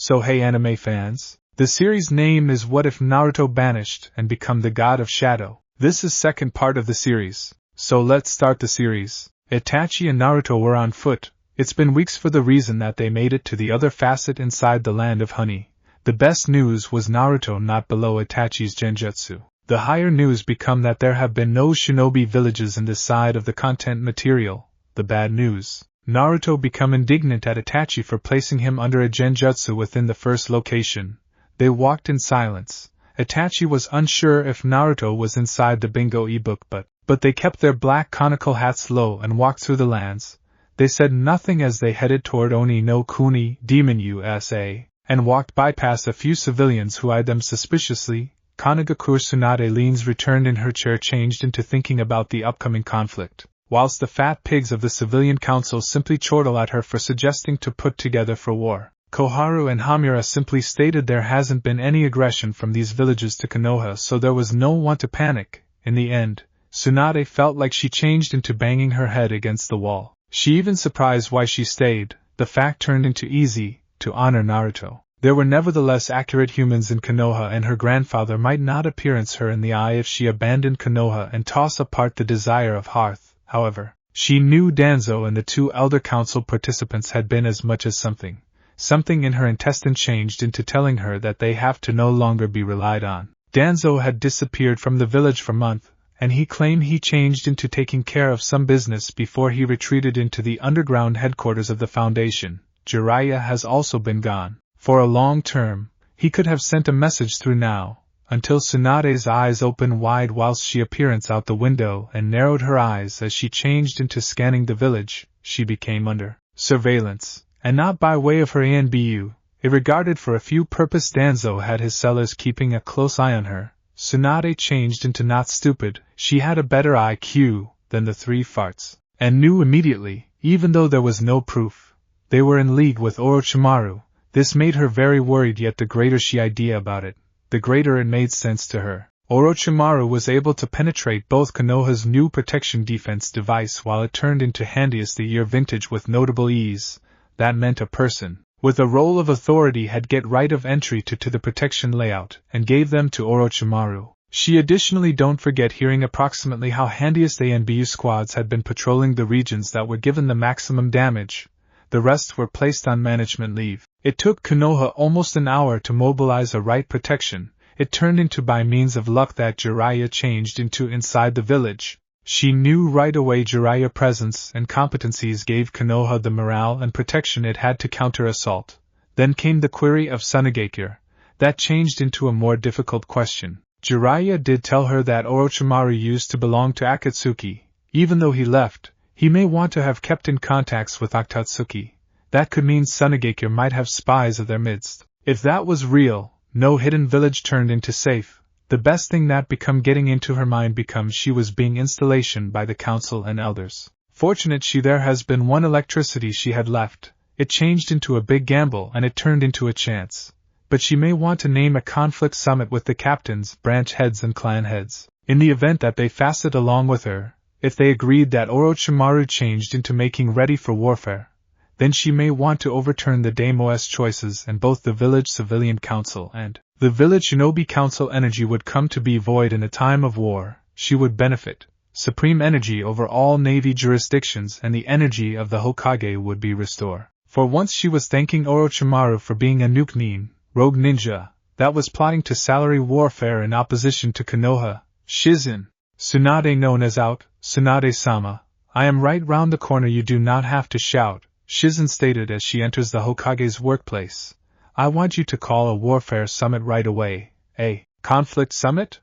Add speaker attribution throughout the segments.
Speaker 1: So hey anime fans, the series name is What If Naruto Banished and Become the God of Shadow. This is second part of the series, so let's start the series. Itachi and Naruto were on foot. It's been weeks for the reason that they made it to the other facet inside the land of honey. The best news was Naruto not below Itachi's genjutsu. The higher news become that there have been no shinobi villages in this side of the content material. The bad news. Naruto become indignant at Itachi for placing him under a genjutsu within the first location. They walked in silence. Itachi was unsure if Naruto was inside the bingo ebook but they kept their black conical hats low and walked through the lands. They said nothing as they headed toward Oni no Kuni, Demon USA, and walked bypass a few civilians who eyed them suspiciously. Kanagakur Tsunade leans returned in her chair changed into thinking about the upcoming conflict, whilst the fat pigs of the civilian council simply chortle at her for suggesting to put together for war. Koharu and Hamura simply stated there hasn't been any aggression from these villages to Konoha, so there was no one to panic. In the end, Tsunade felt like she changed into banging her head against the wall. She even surprised why she stayed. The fact turned into easy, to honor Naruto. There were nevertheless accurate humans in Konoha, and her grandfather might not appearance her in the eye if she abandoned Konoha and toss apart the desire of hearth. However, she knew Danzo and the two elder council participants had been as much as something. Something in her intestine changed into telling her that they have to no longer be relied on. Danzo had disappeared from the village for months, and he claimed he changed into taking care of some business before he retreated into the underground headquarters of the Foundation. Jiraiya has also been gone. For a long term, he could have sent a message through now, until Tsunade's eyes opened wide whilst she appearance out the window and narrowed her eyes as she changed into scanning the village. She became under surveillance, and not by way of her ANBU. Irregarded for a few purpose, Danzo had his sellers keeping a close eye on her. Tsunade changed into not stupid. She had a better IQ than the three farts, and knew immediately, even though there was no proof, they were in league with Orochimaru. This made her very worried, yet the greater she idea about it, the greater it made sense to her. Orochimaru was able to penetrate both Konoha's new protection defense device while it turned into handiest the year vintage with notable ease. That meant a person with a role of authority had get right of entry to the protection layout, and gave them to Orochimaru. She additionally don't forget hearing approximately how handiest ANBU squads had been patrolling the regions that were given the maximum damage. The rest were placed on management leave. It took Konoha almost an hour to mobilize a right protection. It turned into by means of luck that Jiraiya changed into inside the village. She knew right away Jiraiya's presence and competencies gave Konoha the morale and protection it had to counter-assault. Then came the query of Tsunade. That changed into a more difficult question. Jiraiya did tell her that Orochimaru used to belong to Akatsuki. Even though he left, he may want to have kept in contacts with Akatsuki. That could mean Tsunade might have spies of their midst. If that was real, no hidden village turned into safe. The best thing that become getting into her mind becomes she was being installation by the council and elders. Fortunate she there has been one electricity she had left. It changed into a big gamble and it turned into a chance. But she may want to name a conflict summit with the captains, branch heads and clan heads. In the event that they fasted along with her, if they agreed that Orochimaru changed into making ready for warfare, then she may want to overturn the Daimo's choices, and both the village civilian council and the village shinobi council energy would come to be void in a time of war. She would benefit. Supreme energy over all navy jurisdictions, and the energy of the Hokage would be restored. For once she was thanking Orochimaru for being a nuke rogue ninja, that was plotting to salary warfare in opposition to Konoha. Shizen. Tsunade known as out, Tsunade-sama, I am right round the corner, you do not have to shout, Shizen stated as she enters the Hokage's workplace. I want you to call a warfare summit right away. A conflict summit?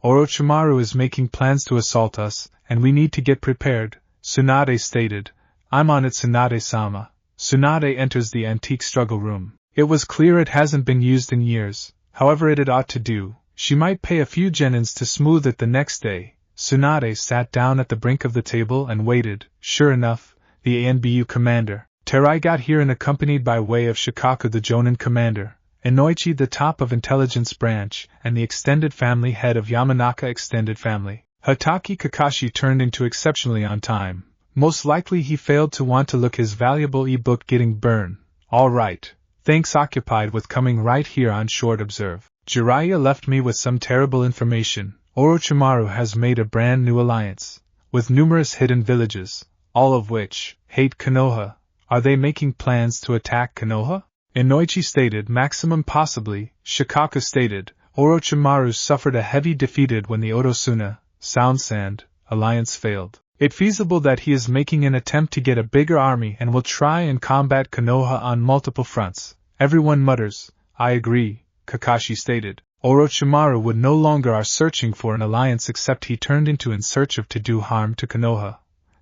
Speaker 1: Orochimaru is making plans to assault us, and we need to get prepared, Tsunade stated. I'm on it, Tsunade-sama. Tsunade enters the antique struggle room. It was clear it hasn't been used in years, however it ought to do. She might pay a few genins to smooth it the next day. Tsunade sat down at the brink of the table and waited. Sure enough, the ANBU commander, Terai, got here and accompanied by way of Shikaku the Jonin commander, Inoichi the top of intelligence branch, and the extended family head of Yamanaka extended family. Hatake Kakashi turned into exceptionally on time. Most likely he failed to want to look his valuable e-book getting burned. All right. Thanks, occupied with coming right here on short observe. Jiraiya left me with some terrible information. Orochimaru has made a brand new alliance, with numerous hidden villages, all of which hate Konoha. Are they making plans to attack Konoha? Inoichi stated. Maximum possibly. Shikaku stated. Orochimaru suffered a heavy defeat when the Otosuna, Sound Sand, alliance failed. It's feasible that he is making an attempt to get a bigger army and will try and combat Konoha on multiple fronts. Everyone mutters. I agree, Kakashi stated. Orochimaru would no longer are searching for an alliance except he turned into in search of to do harm to Konoha.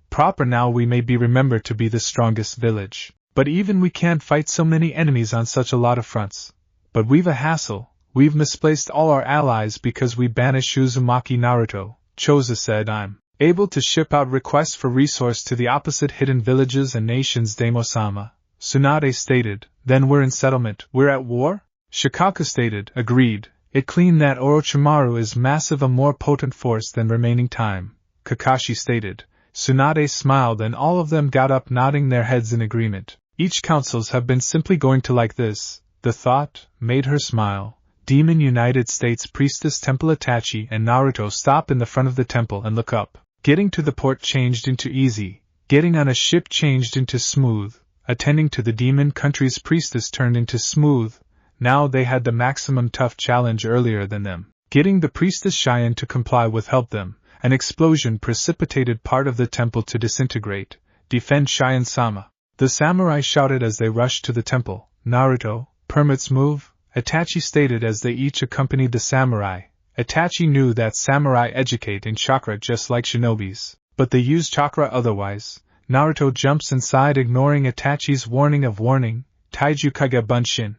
Speaker 1: Proper now we may be remembered to be the strongest village. But even we can't fight so many enemies on such a lot of fronts. But we've a hassle. We've misplaced all our allies because we banished Uzumaki Naruto. Choza said. I'm able to ship out requests for resource to the opposite hidden villages and nations. Demo-sama, Tsunade stated. Then we're in settlement. We're at war? Shikaku stated. Agreed. It clean that Orochimaru is massive, a more potent force than remaining time, Kakashi stated. Tsunade smiled and all of them got up, nodding their heads in agreement. Each councils have been simply going to like this. The thought made her smile. Demon United States Priestess Temple Itachi and Naruto stop in the front of the temple and look up. Getting to the port changed into easy. Getting on a ship changed into smooth. Attending to the demon country's priestess turned into smooth. Now they had the maximum tough challenge earlier than them. Getting the priestess Cheyenne to comply with helped them. An explosion precipitated part of the temple to disintegrate. Defend Cheyenne-sama. The samurai shouted as they rushed to the temple. Naruto, permits move? Itachi stated as they each accompanied the samurai. Itachi knew that samurai educate in chakra just like shinobis, but they use chakra otherwise. Naruto jumps inside, ignoring Itachi's warning of warning. Taiju Kage Bunshin.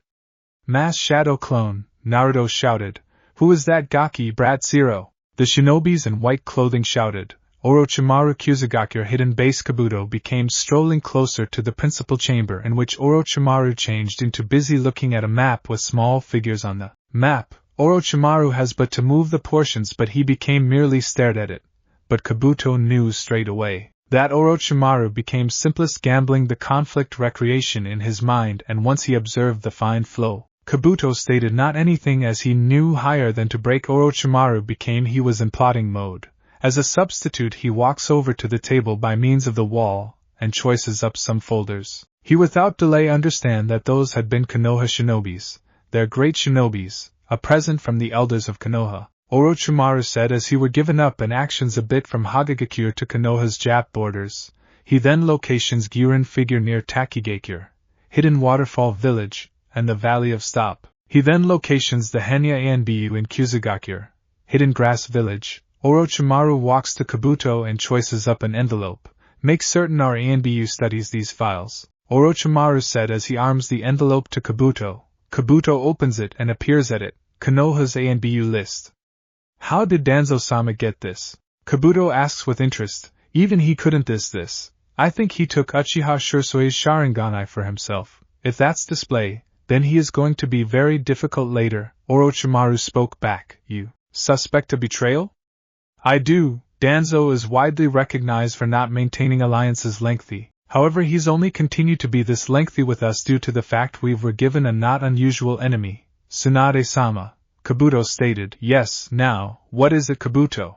Speaker 1: Mass Shadow Clone, Naruto shouted. Who is that gaki brat Zero? The shinobis in white clothing shouted. Orochimaru Kusugakure hidden base Kabuto became strolling closer to the principal chamber, in which Orochimaru changed into busy looking at a map with small figures on the map. Orochimaru has but to move the portions, but he became merely stared at it. But Kabuto knew straight away that Orochimaru became simplest gambling, the conflict recreation in his mind, and once he observed the fine flow, Kabuto stated not anything as he knew higher than to break Orochimaru became he was in plotting mode. As a substitute he walks over to the table by means of the wall, and choices up some folders. He without delay understand that those had been Konoha shinobis, their great shinobis, a present from the elders of Konoha. Orochimaru said as he were given up in actions a bit from Hagagakure to Konoha's Jap borders. He then locations Gyurin figure near Takigakure, hidden waterfall village, and the valley of Stop. He then locations the Hanya Anbu in Kusugakure, hidden grass village. Orochimaru walks to Kabuto and choices up an envelope. Make certain our Anbu studies these files, Orochimaru said as he arms the envelope to Kabuto. Kabuto opens it and appears at it, Konoha's Anbu list. How did Danzo-sama get this? Kabuto asks with interest. Even he couldn't this. I think he took Uchiha Shurasui's Sharinganai for himself. If that's display, then he is going to be very difficult later. Orochimaru spoke back. You suspect a betrayal? I do. Danzo is widely recognized for not maintaining alliances lengthy. However, he's only continued to be this lengthy with us due to the fact we were given a not unusual enemy. Tsunade-sama, Kabuto stated. Yes, now, what is it, Kabuto?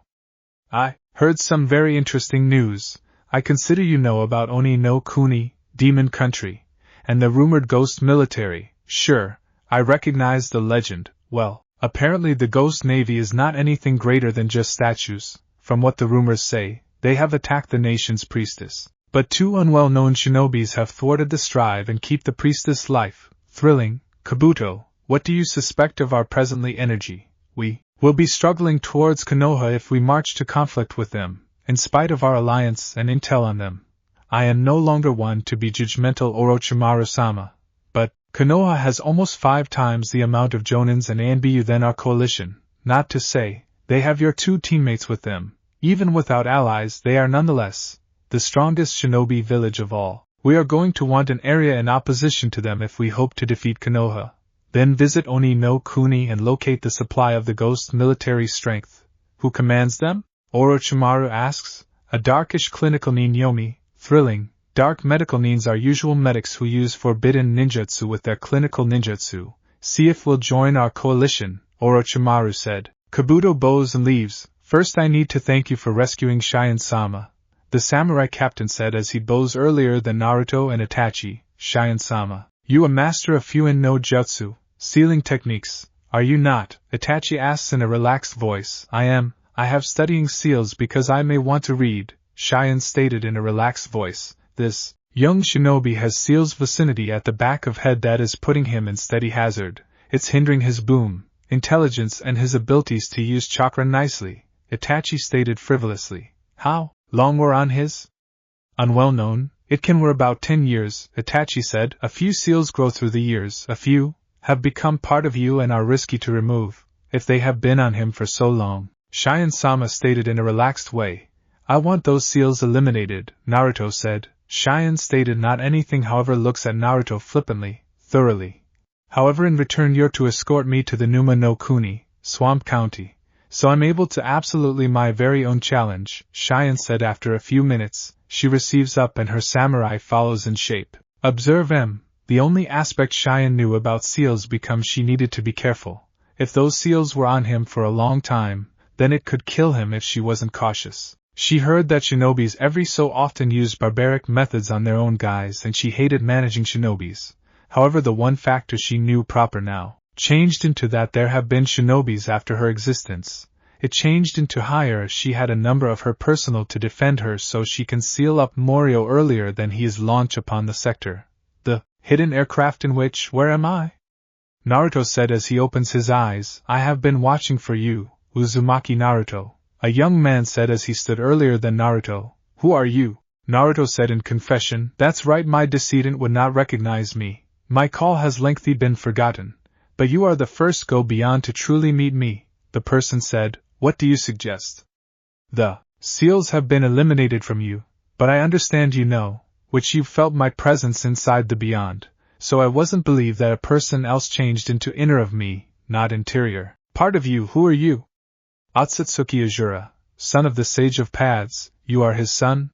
Speaker 1: I heard some very interesting news. I consider you know about Oni no Kuni, Demon Country, and the rumored ghost military. Sure, I recognize the legend. Well, apparently the Ghost Navy is not anything greater than just statues. From what the rumors say, they have attacked the nation's priestess. But two unwell-known shinobis have thwarted the strive and keep the priestess life. Thrilling. Kabuto, what do you suspect of our presently energy? We will be struggling towards Konoha if we march to conflict with them, in spite of our alliance and intel on them. I am no longer one to be judgmental, Orochimaru-sama. But Konoha has almost 5 times the amount of Jonins and Anbu than our coalition, not to say, they have your 2 teammates with them. Even without allies, they are nonetheless the strongest shinobi village of all. We are going to want an area in opposition to them if we hope to defeat Konoha. Then visit Oni no Kuni and locate the supply of the ghost military strength. Who commands them? Orochimaru asks. A darkish clinical Ninyomi. Thrilling. Dark medical neens are usual medics who use forbidden ninjutsu with their clinical ninjutsu. See if we'll join our coalition, Orochimaru said. Kabuto bows and leaves. First I need to thank you for rescuing Cheyenne-sama, the samurai captain said as he bows earlier than Naruto and Itachi. Cheyenne-sama, you a master of Fuin no Jutsu, sealing techniques, are you not? Itachi asks in a relaxed voice. I am. I have studying seals because I may want to read, Cheyenne stated in a relaxed voice. This young shinobi has seals vicinity at the back of head that is putting him in steady hazard. It's hindering his boom, intelligence and his abilities to use chakra nicely, Itachi stated frivolously. How long were on his? Unwell known, it can were about 10 years, Itachi said. A few seals grow through the years, a few have become part of you and are risky to remove, if they have been on him for so long, Cheyenne-sama stated in a relaxed way. I want those seals eliminated, Naruto said. Cheyenne stated not anything however looks at Naruto flippantly, thoroughly. However in return you're to escort me to the Numa no Kuni, Swamp County, so I'm able to absolutely my very own challenge, Cheyenne said after a few minutes. She receives up and her samurai follows in shape. Observe M. The only aspect Cheyenne knew about seals becomes she needed to be careful. If those seals were on him for a long time, then it could kill him if she wasn't cautious. She heard that shinobis every so often used barbaric methods on their own guys and she hated managing shinobis. However, the one factor she knew proper now changed into that there have been shinobis after her existence. It changed into higher as she had a number of her personal to defend her so she can seal up Morio earlier than he is launched upon the sector. The hidden aircraft in which, where am I? Naruto said as he opens his eyes. I have been watching for you, Uzumaki Naruto, a young man said as he stood earlier than Naruto. Who are you? Naruto said in confession. That's right, my decedent would not recognize me. My call has lengthy been forgotten, but you are the first go beyond to truly meet me, the person said. What do you suggest? The seals have been eliminated from you, but I understand you know, which you felt my presence inside the beyond, so I wasn't believed that a person else changed into inner of me, not interior. Part of you, who are you? Otsutsuki Azura, son of the Sage of Paths, you are his son?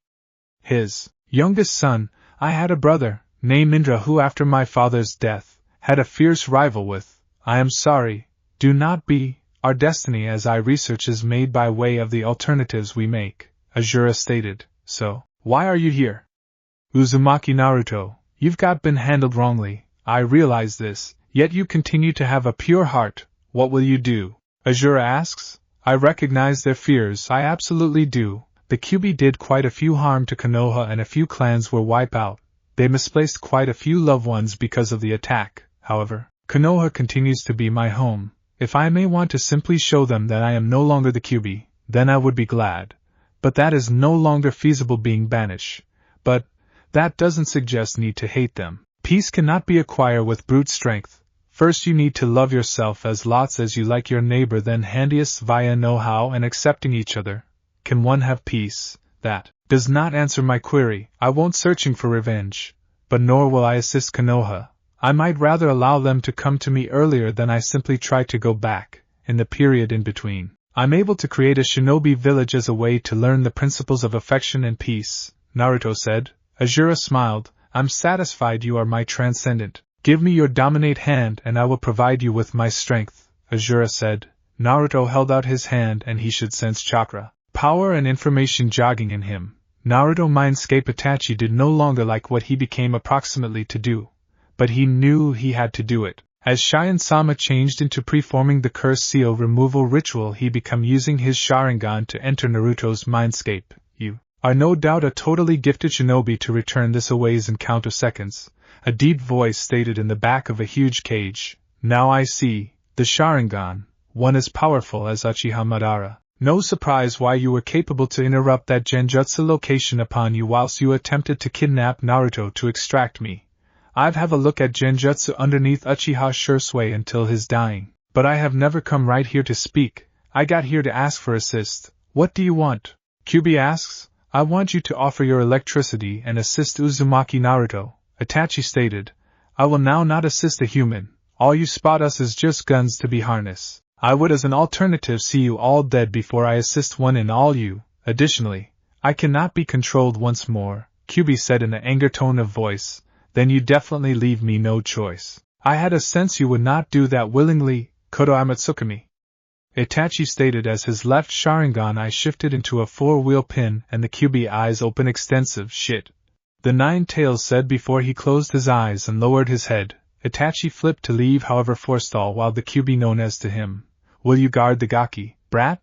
Speaker 1: His youngest son. I had a brother, named Indra, who after my father's death, had a fierce rival with. I am sorry, do not be. Our destiny as I research is made by way of the alternatives we make, Azura stated. So, why are you here? Uzumaki Naruto, you've been handled wrongly, I realize this, yet you continue to have a pure heart. What will you do? Azura asks. I recognize their fears, I absolutely do. The Kyuubi did quite a few harm to Konoha and a few clans were wiped out. They misplaced quite a few loved ones because of the attack. However, Konoha continues to be my home. If I may want to simply show them that I am no longer the Kyuubi, then I would be glad. But that is no longer feasible being banished. But that doesn't suggest need to hate them. Peace cannot be acquired with brute strength. First you need to love yourself as lots as you like your neighbor, then handiest via know-how and accepting each other. Can one have peace? That does not answer my query. I won't searching for revenge. But nor will I assist Konoha. I might rather allow them to come to me earlier than I simply try to go back. In the period in between, I'm able to create a shinobi village as a way to learn the principles of affection and peace, Naruto said. Azura smiled. I'm satisfied you are my transcendent. Give me your dominate hand and I will provide you with my strength, Azura said. Naruto held out his hand and he should sense chakra, power and information jogging in him. Naruto Mindscape Itachi did no longer like what he became approximately to do. But he knew he had to do it. As Cheyenne-sama changed into preforming the curse seal removal ritual, he became using his Sharingan to enter Naruto's mindscape. You are no doubt a totally gifted shinobi to return this aways in count of seconds, a deep voice stated in the back of a huge cage. Now I see, the Sharingan, one as powerful as Uchiha Madara. No surprise why you were capable to interrupt that genjutsu location upon you whilst you attempted to kidnap Naruto to extract me. I've have a look at genjutsu underneath Uchiha Shursui until his dying, but I have never come right here to speak. I got here to ask for assist. What do you want? Kyuubi asks. I want you to offer your electricity and assist Uzumaki Naruto, Itachi stated. I will now not assist a human. All you spot us is just guns to be harnessed. I would as an alternative see you all dead before I assist one in all you. Additionally, I cannot be controlled once more. Kyubi said in an anger tone of voice, then you definitely leave me no choice. I had a sense you would not do that willingly, Koto Amatsukami. Itachi stated as his left Sharingan eye shifted into a 4-wheel pin and the Kyubi eyes open extensive shit. The Nine Tails said before he closed his eyes and lowered his head. Itachi flipped to leave however forestall while the Kyubi known as to him, will you guard the Gaki, brat?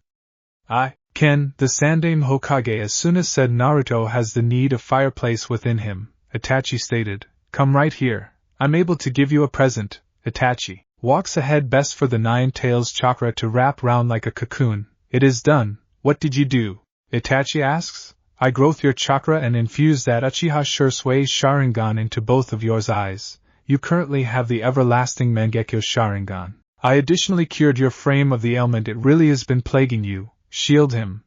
Speaker 1: I can, the Sandaime Hokage as soon as said Naruto has the need of fireplace within him, Itachi stated, come right here, I'm able to give you a present, Itachi. Walks ahead best for the Nine Tails chakra to wrap round like a cocoon. It is done. What did you do? Itachi asks. I growth your chakra and infuse that Uchiha Shursui Sharingan into both of your eyes. You currently have the everlasting Mangekyo Sharingan. I additionally cured your frame of the ailment it really has been plaguing you. Shield him.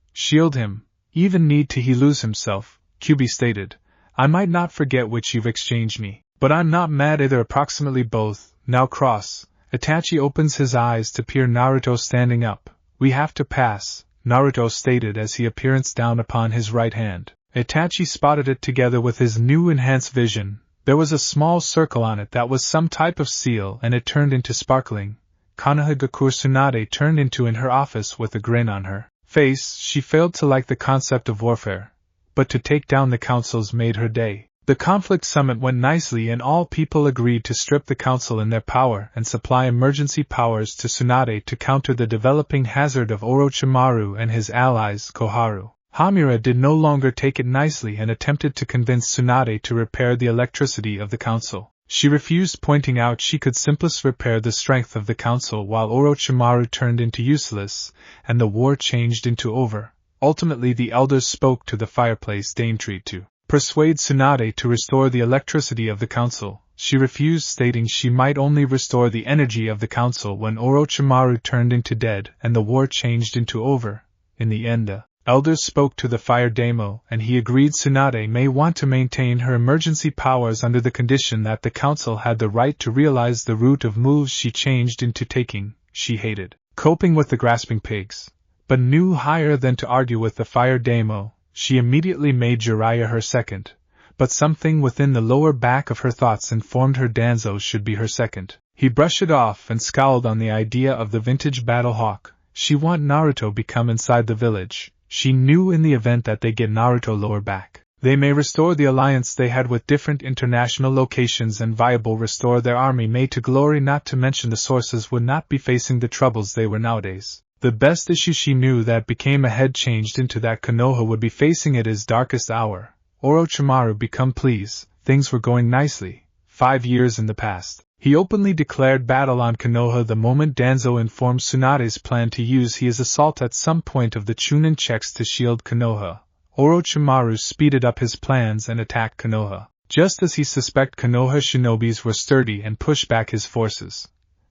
Speaker 1: Even need to he lose himself, Kyubi stated. I might not forget which you've exchanged me. But I'm not mad either approximately both. Now cross. Itachi opens his eyes to peer Naruto standing up. We have to pass, Naruto stated as he appearance down upon his right hand. Itachi spotted it together with his new enhanced vision. There was a small circle on it that was some type of seal and it turned into sparkling. Konohagakure Tsunade turned into in her office with a grin on her face. She failed to like the concept of warfare, but to take down the councils made her day. The conflict summit went nicely and all people agreed to strip the council in their power and supply emergency powers to Tsunade to counter the developing hazard of Orochimaru and his allies Koharu. Hamura did no longer take it nicely and attempted to convince Tsunade to repair the electricity of the council. She refused, pointing out she could simplest repair the strength of the council while Orochimaru turned into useless, and the war changed into over. Ultimately the elders spoke to the fireplace Daintree to persuade Tsunade to restore the electricity of the council. She refused, stating she might only restore the energy of the council when Orochimaru turned into dead and the war changed into over. In the end the elders spoke to the fire daimyo and he agreed Tsunade may want to maintain her emergency powers under the condition that the council had the right to realize the root of moves she changed into taking. She hated coping with the grasping pigs, but knew higher than to argue with the fire daimyo. She immediately made Jiraiya her second, but something within the lower back of her thoughts informed her Danzo should be her second. He brushed it off and scowled on the idea of the vintage battle hawk. She want Naruto become inside the village. She knew in the event that they get Naruto lower back, they may restore the alliance they had with different international locations and viable restore their army made to glory, not to mention the sources would not be facing the troubles they were nowadays. The best issue she knew that became a head changed into that Konoha would be facing at his darkest hour. Orochimaru become please, things were going nicely. 5 years in the past. He openly declared battle on Konoha the moment Danzo informed Tsunade's plan to use his assault at some point of the Chunin checks to shield Konoha. Orochimaru speeded up his plans and attacked Konoha, just as he suspected Konoha shinobis were sturdy and pushed back his forces.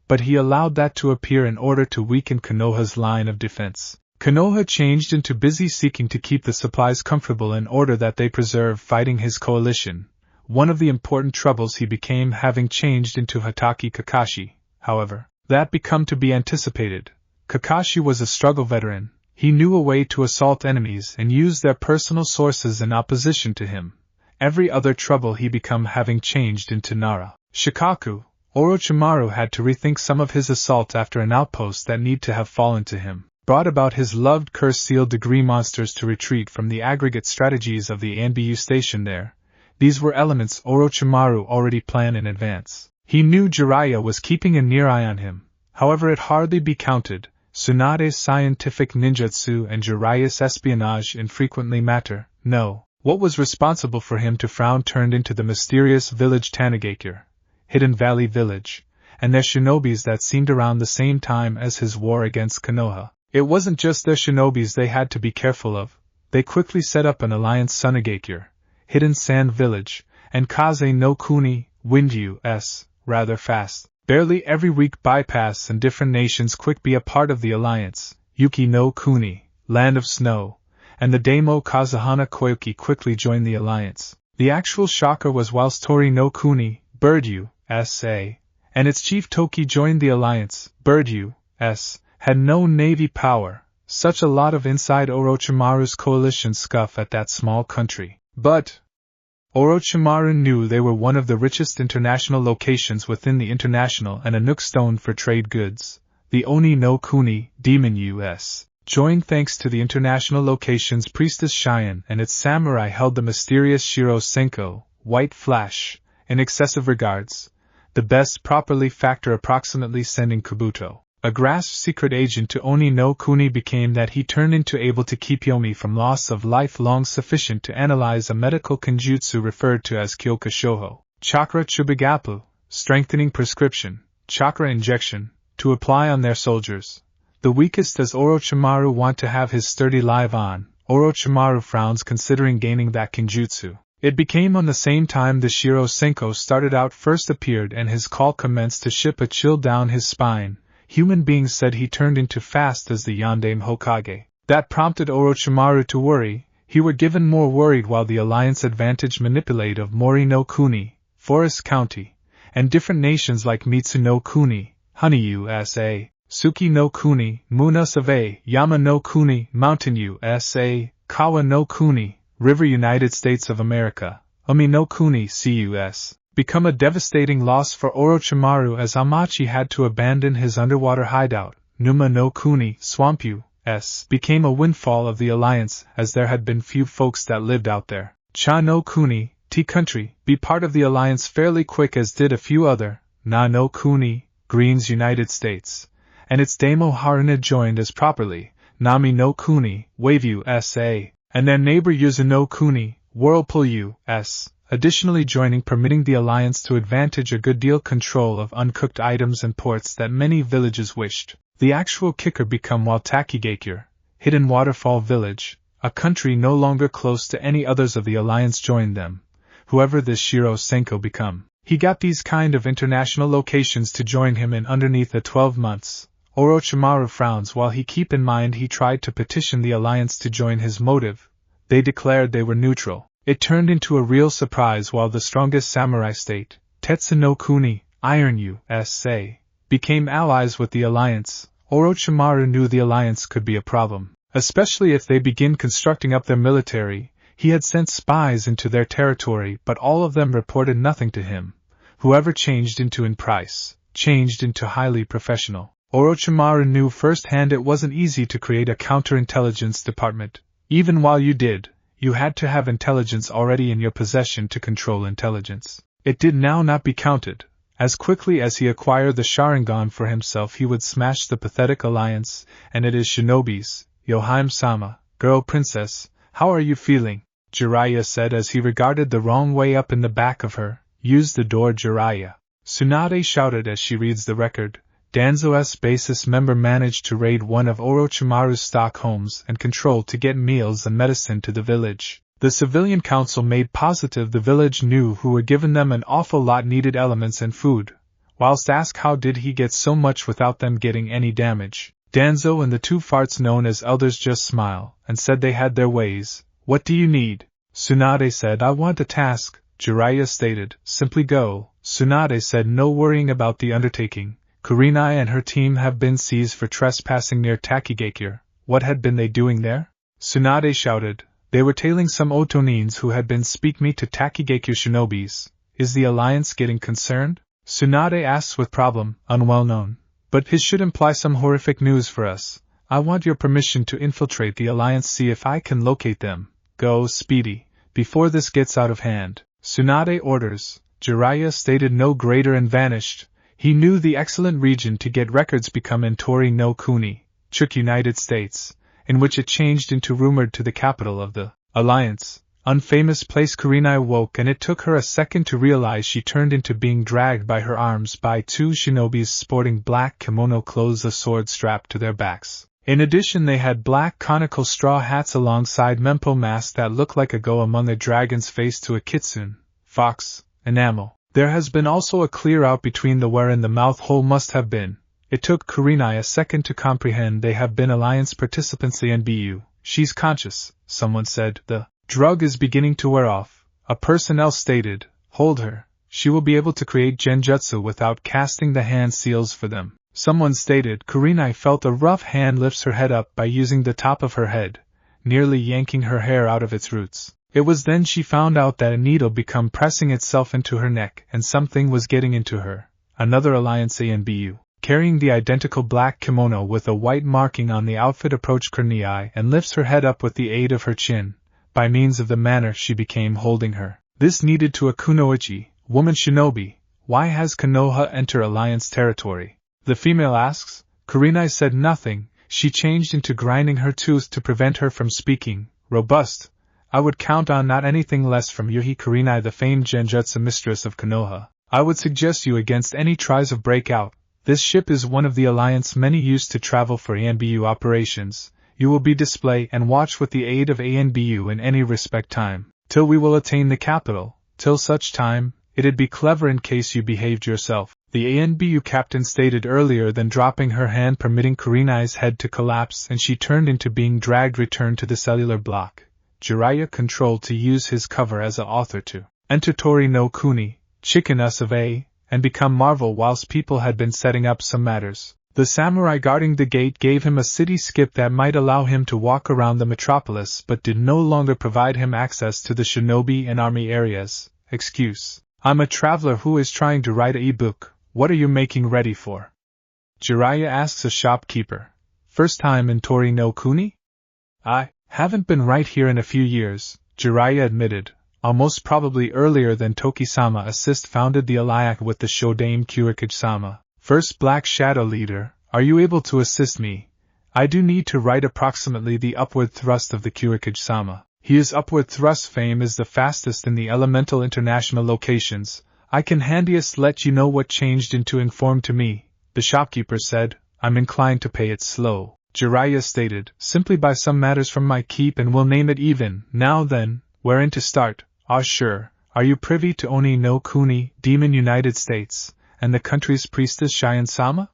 Speaker 1: But he allowed that to appear in order to weaken Konoha's line of defense. Konoha changed into busy seeking to keep the supplies comfortable in order that they preserve fighting his coalition. One of the important troubles he became having changed into Hatake Kakashi, however, that become to be anticipated. Kakashi was a struggle veteran. He knew a way to assault enemies and use their personal sources in opposition to him. Every other trouble he become having changed into Nara. Shikaku. Orochimaru had to rethink some of his assault after an outpost that need to have fallen to him brought about his loved curse-sealed degree monsters to retreat from the aggregate strategies of the Anbu station there. These were elements Orochimaru already planned in advance. He knew Jiraiya was keeping a near eye on him, however it hardly be counted. Tsunade's scientific ninjutsu and Jiraiya's espionage infrequently matter. No, what was responsible for him to frown turned into the mysterious village Tanagakure, Hidden Valley Village, and their shinobis that seemed around the same time as his war against Konoha. It wasn't just their shinobis they had to be careful of. They quickly set up an alliance Sunagakure, Hidden Sand Village, and Kaze no Kuni, Windyu, rather fast. Barely every week bypass and different nations quick be a part of the alliance. Yuki no Kuni, Land of Snow, and the Daimyo Kazuhana Koyuki quickly joined the alliance. The actual shocker was whilst Tori no Kuni, Birdyu, S.A., and its chief Toki joined the alliance, Birdyu, S., had no navy power, such a lot of inside Orochimaru's coalition scuff at that small country. But Orochimaru knew they were one of the richest international locations within the international and a nook stone for trade goods. The Oni no Kuni, Demon U.S. joined thanks to the international location's priestess Cheyenne and its samurai held the mysterious Shiro Senko, White Flash, in excessive regards, the best properly factor approximately sending Kabuto, a grasped secret agent to Oni no Kuni became that he turned into able to keep Yomi from loss of life long sufficient to analyze a medical kenjutsu referred to as Kyoka Shoho, Chakra Chubigapu, strengthening prescription, chakra injection, to apply on their soldiers. The weakest as Orochimaru want to have his sturdy live on, Orochimaru frowns considering gaining that kenjutsu. It became on the same time the Shiro Senko started out first appeared and his call commenced to ship a chill down his spine. Human beings said he turned into fast as the Yondaime Hokage. That prompted Orochimaru to worry. He were given more worried while the alliance advantage manipulate of Mori no Kuni, Forest County, and different nations like Mitsu no Kuni, Honey USA, Suki no Kuni, Muna Save, Yama no Kuni, Mountain USA, Kawa no Kuni, River United States of America, Umi no Kuni CUS, become a devastating loss for Orochimaru as Hamachi had to abandon his underwater hideout. Numa no Kuni, Swamp U.S. became a windfall of the alliance as there had been few folks that lived out there. Cha no Kuni, T-Country, be part of the alliance fairly quick as did a few other, Na no Kuni, Greens United States, and its Damo Haruna joined as properly, Nami no Kuni, Wave USA, and their neighbor Yuzu no Kuni, Whirlpool U.S., additionally joining permitting the alliance to advantage a good deal control of uncooked items and ports that many villages wished. The actual kicker become while Takigakure, Hidden Waterfall Village, a country no longer close to any others of the alliance joined them, whoever this Shiro Senko become. He got these kind of international locations to join him in underneath the 12 months. Orochimaru frowns while he keep in mind he tried to petition the alliance to join his motive. They declared they were neutral. It turned into a real surprise while the strongest samurai state, Tetsu no Kuni, Iron USA, became allies with the alliance. Orochimaru knew the alliance could be a problem, especially if they begin constructing up their military. He had sent spies into their territory but all of them reported nothing to him. Whoever changed into in price, changed into highly professional. Orochimaru knew firsthand it wasn't easy to create a counterintelligence department. Even while you did, you had to have intelligence already in your possession to control intelligence. It did now not be counted. As quickly as he acquired the Sharingan for himself he would smash the pathetic alliance, and it is shinobis. Yohaime-sama, girl princess, how are you feeling? Jiraiya said as he regarded the wrong way up in the back of her. Use the door Jiraiya. Tsunade shouted as she reads the record. Danzo's basis member managed to raid one of Orochimaru's stock homes and control to get meals and medicine to the village. The civilian council made positive the village knew who were given them an awful lot needed elements and food, whilst asked how did he get so much without them getting any damage. Danzo and the two farts known as elders just smile and said they had their ways. What do you need? Tsunade said I want a task. Jiraiya stated, simply go. Tsunade said no worrying about the undertaking. Kurenai and her team have been seized for trespassing near Takigakure. What had been they doing there? Tsunade shouted. They were tailing some Otonins who had been speak me to Takigakure shinobis. Is the alliance getting concerned? Tsunade asks with problem, unwell known. But his should imply some horrific news for us. I want your permission to infiltrate the alliance see if I can locate them. Go, Speedy, before this gets out of hand. Tsunade orders. Jiraiya stated no greater and vanished. He knew the excellent region to get records become in Tori no Kuni, Chuk United States, in which it changed into rumored to the capital of the alliance, unfamous place. Kurenai woke and it took her a second to realize she turned into being dragged by her arms by two shinobis sporting black kimono clothes, a sword strapped to their backs. In addition they had black conical straw hats alongside mempo masks that looked like a go among a dragon's face to a kitsune, fox, enamel. There has been also a clear out between the where and the mouth hole must have been. It took Kurenai a second to comprehend they have been alliance participants. The NBU. She's conscious, someone said. The drug is beginning to wear off. A person else stated, hold her. She will be able to create genjutsu without casting the hand seals for them. Someone stated Kurenai felt a rough hand lifts her head up by using the top of her head, nearly yanking her hair out of its roots. It was then she found out that a needle became pressing itself into her neck and something was getting into her. Another Alliance ANBU, carrying the identical black kimono with a white marking on the outfit, approached Kurenai and lifts her head up with the aid of her chin, by means of the manner she became holding her. This needed to a kunoichi, woman shinobi. Why has Konoha entered Alliance territory? The female asks. Kurenai said nothing. She changed into grinding her tooth to prevent her from speaking. Robust. I would count on not anything less from Yuhi Kurenai, the famed genjutsu mistress of Konoha. I would suggest you against any tries of breakout. This ship is one of the Alliance many used to travel for ANBU operations. You will be display and watch with the aid of ANBU in any respect time, till we will attain the capital. Till such time, it'd be clever in case you behaved yourself, the ANBU captain stated earlier, then dropping her hand, permitting Kurenai's head to collapse, and she turned into being dragged, returned to the cellular block. Jiraiya controlled to use his cover as a author to enter Tori no Kuni, chicken us of A, and become Marvel whilst people had been setting up some matters. The samurai guarding the gate gave him a city skip that might allow him to walk around the metropolis but did no longer provide him access to the shinobi and army areas. Excuse. I'm a traveler who is trying to write an e-book. What are you making ready for? Jiraiya asks a shopkeeper. First time in Tori no Kuni? I haven't been right here in a few years, Jiraiya admitted. Almost probably earlier than Toki-sama Assist founded the alliance with the Shodaime Kurikage-sama. First Black Shadow Leader, are you able to assist me? I do need to write approximately the upward thrust of the Kurikage-sama. His upward thrust fame is the fastest in the elemental international locations. I can handiest let you know what changed into inform to me, the shopkeeper said. I'm inclined to pay it slow, Jiraiya stated, simply by some matters from my keep, and we'll name it even. Now then, wherein to start? Ah sure, are you privy to Oni no Kuni, Demon United States, and the country's priestess Shion-sama?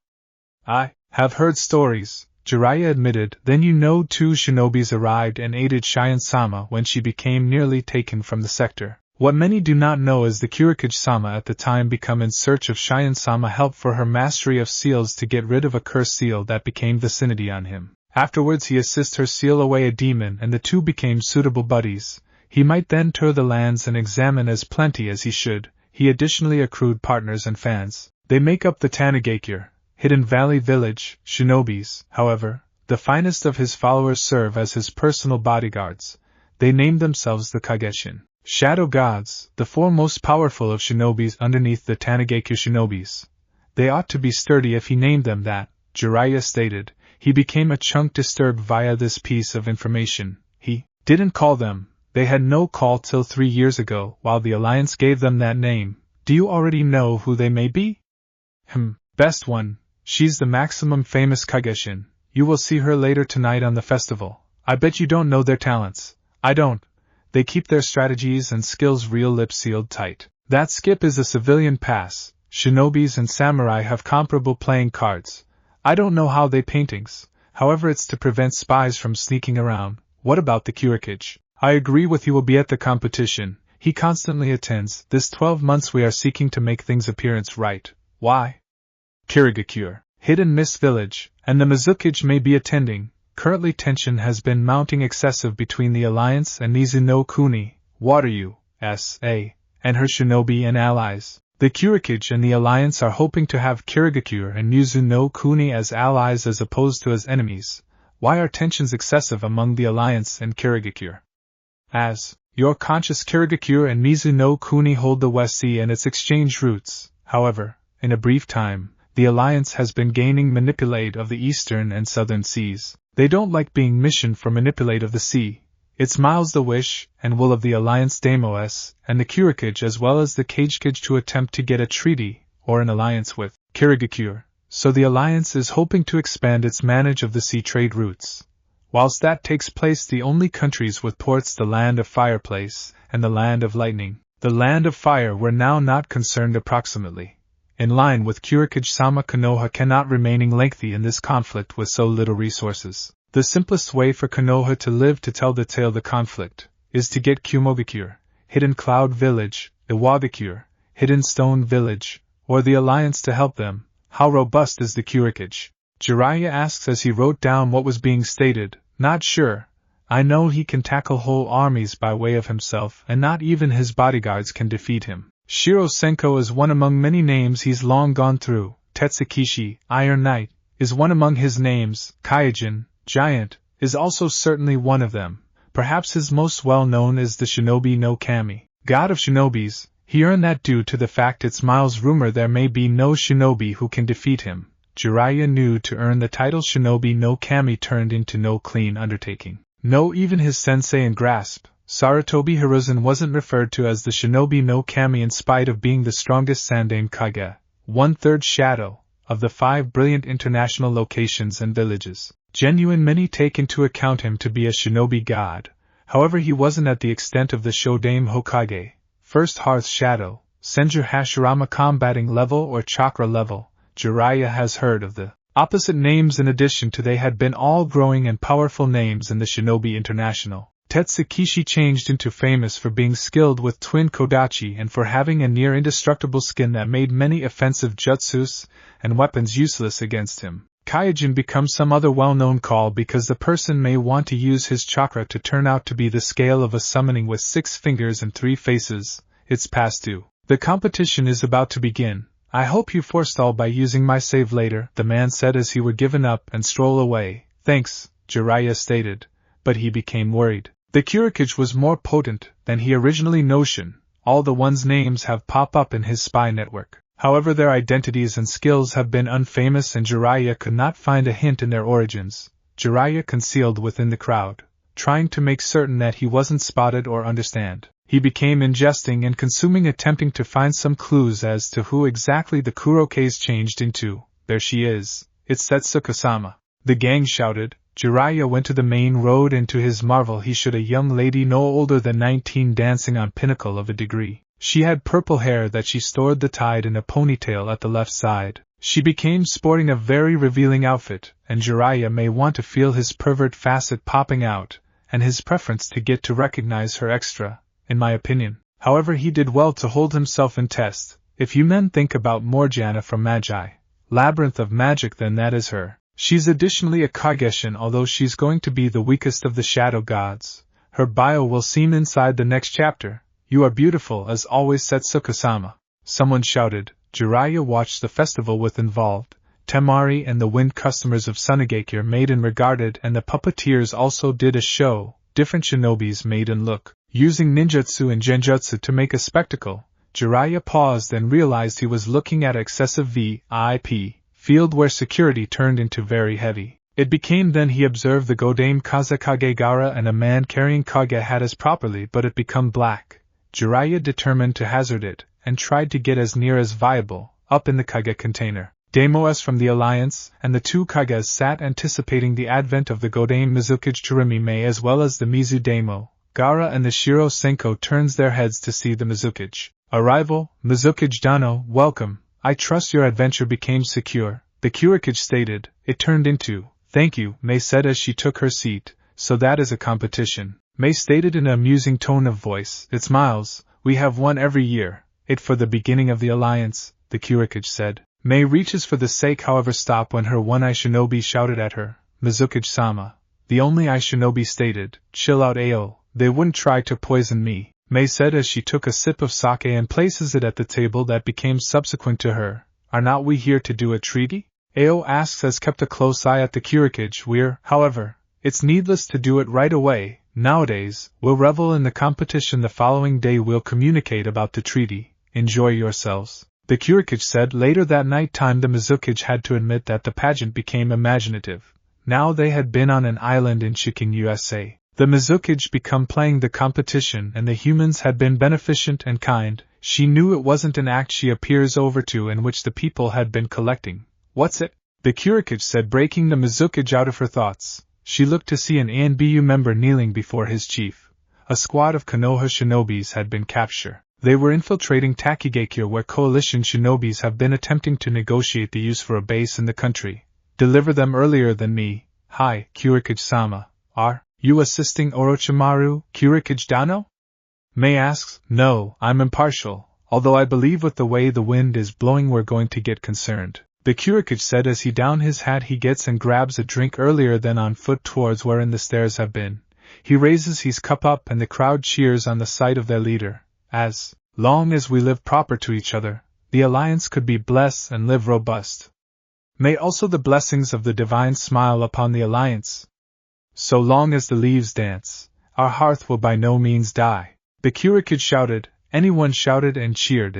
Speaker 1: I have heard stories, Jiraiya admitted. Then you know 2 shinobis arrived and aided Shion-sama when she became nearly taken from the sector. What many do not know is the Kurikage-sama at the time become in search of Shion-sama help for her mastery of seals to get rid of a cursed seal that became vicinity on him. Afterwards he assists her seal away a demon and the two became suitable buddies. He might then tour the lands and examine as plenty as he should. He additionally accrued partners and fans. They make up the Tanigakure, Hidden Valley Village, shinobis. However, the finest of his followers serve as his personal bodyguards. They name themselves the Kageshin, Shadow Gods, the 4 most powerful of shinobis underneath the Tanigakure shinobis. They ought to be sturdy if he named them that, Jiraiya stated. He became a chunk disturbed via this piece of information. He didn't call them. They had no call till 3 years ago, while the Alliance gave them that name. Do you already know who they may be? Best one. She's the maximum famous Kageshin. You will see her later tonight on the festival. I bet you don't know their talents. I don't. They keep their strategies and skills real lip sealed tight. That skip is a civilian pass. Shinobis and samurai have comparable playing cards. I don't know how they paintings. However, it's to prevent spies from sneaking around. What about the Kurikage? I agree with you, will be at the competition. He constantly attends. This 12 months we are seeking to make things appearance right. Why? Kirigakure, Hidden Mist Village, and the Mizukage may be attending. Currently tension has been mounting excessive between the Alliance and Nizu no Kuni, Wateryu, S.A., and her shinobi and allies. The Kurikage and the Alliance are hoping to have Kirigakure and Nizu no Kuni as allies as opposed to as enemies. Why are tensions excessive among the Alliance and Kirigakure? As you're conscious, Kirigakure and Nizu no Kuni hold the West Sea and its exchange routes. However, in a brief time, the Alliance has been gaining manipulate of the eastern and southern seas. They don't like being missioned for manipulate of the sea. It's Miles the wish and will of the Alliance Deimos and the Kurikage as well as the Kagekage to attempt to get a treaty or an alliance with Kirigakure. So the Alliance is hoping to expand its manage of the sea trade routes. Whilst that takes place, the only countries with ports, the Land of Fireplace and the Land of Lightning. The Land of Fire were now not concerned approximately. In line with Kurikage-sama, Konoha cannot remaining lengthy in this conflict with so little resources. The simplest way for Konoha to live to tell the tale of the conflict is to get Kumogakure, Hidden Cloud Village, Iwagakure, Hidden Stone Village, or the Alliance to help them. How robust is the Kurikage? Jiraiya asks as he wrote down what was being stated. Not sure. I know he can tackle whole armies by way of himself, and not even his bodyguards can defeat him. Shiro Senko is one among many names he's long gone through. Tetsukishi, Iron Knight, is one among his names. Kaijin, Giant, is also certainly one of them. Perhaps his most well-known is the Shinobi no Kami, God of Shinobis. He earned that due to the fact it's miles rumor there may be no shinobi who can defeat him. Jiraiya knew to earn the title Shinobi no Kami turned into no clean undertaking. No, even his sensei in grasp, Sarutobi Hiruzen, wasn't referred to as the Shinobi no Kami in spite of being the strongest Sandaime Kage, 1/3 shadow, of the 5 brilliant international locations and villages. Genuine many take into account him to be a shinobi god, however he wasn't at the extent of the Shodaime Hokage, First Hearth Shadow, Senju Hashirama combating level or chakra level. Jiraiya has heard of the opposite names in addition to they had been all growing and powerful names in the Shinobi International. Tetsukishi changed into famous for being skilled with twin kodachi and for having a near indestructible skin that made many offensive jutsus and weapons useless against him. Kaijin becomes some other well-known call because the person may want to use his chakra to turn out to be the scale of a summoning with 6 fingers and 3 faces. It's past due. The competition is about to begin. I hope you forestall by using my save later, the man said as he would given up and stroll away. Thanks, Jiraiya stated, but he became worried. The Kurikage was more potent than he originally notioned. All the ones' names have pop up in his spy network. However, their identities and skills have been unfamous and Jiraiya could not find a hint in their origins. Jiraiya concealed within the crowd, trying to make certain that he wasn't spotted or understand. He became ingesting and consuming, attempting to find some clues as to who exactly the Kurokaze changed into. There she is. It's Setsuko-sama. The gang shouted. Jiraiya went to the main road and to his marvel he showed a young lady no older than 19 dancing on pinnacle of a degree. She had purple hair that she stored the tied in a ponytail at the left side. She became sporting a very revealing outfit, and Jiraiya may want to feel his pervert facet popping out, and his preference to get to recognize her extra, in my opinion. However, he did well to hold himself in test. If you men think about Morgiana from Magi, Labyrinth of Magic, then that is her. She's additionally a Kageshin, although she's going to be the weakest of the shadow gods. Her bio will seem inside the next chapter. You are beautiful as always, Setsuko-sama. Someone shouted. Jiraiya watched the festival with involved. Temari and the wind customers of Sunagakure made and regarded, and the puppeteers also did a show. Different shinobis made and look, using ninjutsu and genjutsu to make a spectacle. Jiraiya paused and realized he was looking at excessive VIP field where security turned into very heavy. It became then he observed the Godaime Kazekage Gaara and a man carrying Kage had as properly, but it become black. Jiraiya determined to hazard it, and tried to get as near as viable, up in the Kage container. Deimos from the Alliance, and the 2 Kages sat anticipating the advent of the Godaime Mizukage Churimi as well as the Mizu Daimo. Gaara and the Shiro Senko turns their heads to see the Mizukage. Arrival, Mizukage Dano, welcome. I trust your adventure became secure, the Kurikage stated. It turned into, thank you, Mei said as she took her seat. So that is a competition, Mei stated in an amusing tone of voice. It's miles, we have one every year. It for the beginning of the alliance, the Kurikage said. Mei reaches for the sake, however stop when her one-eye shinobi shouted at her. Mizukage-sama. The only eye shinobi stated, chill out Ao, they wouldn't try to poison me, Mei said as she took a sip of sake and places it at the table that became subsequent to her. Are not we here to do a treaty? Ao asks as kept a close eye at the Kurikage. We're, however, it's needless to do it right away. Nowadays, we'll revel in the competition. The following day we'll communicate about the treaty. Enjoy yourselves. The Kurikage said. Later that night time the Mizukage had to admit that the pageant became imaginative. Now they had been on an island in Chiking, USA. The Mizukage become playing the competition and the humans had been beneficent and kind. She knew it wasn't an act she appears over to in which the people had been collecting. What's it? The Kurikage said, breaking the Mizukage out of her thoughts. She looked to see an ANBU member kneeling before his chief. A squad of Konoha shinobis had been captured. They were infiltrating Takigakure, where coalition shinobis have been attempting to negotiate the use for a base in the country. Deliver them earlier than me. Hi, Kurikage-sama. Are you assisting Orochimaru, Kurikage Dano? Mei asks. No, I'm impartial, although I believe with the way the wind is blowing we're going to get concerned. The Kurikage said as he down his hat he gets and grabs a drink earlier than on foot towards wherein the stairs have been. He raises his cup up and the crowd cheers on the sight of their leader. As long as we live proper to each other, the alliance could be blessed and live robust. May also the blessings of the divine smile upon the alliance. So long as the leaves dance, our hearth will by no means die. The Kurikid shouted, anyone shouted and cheered.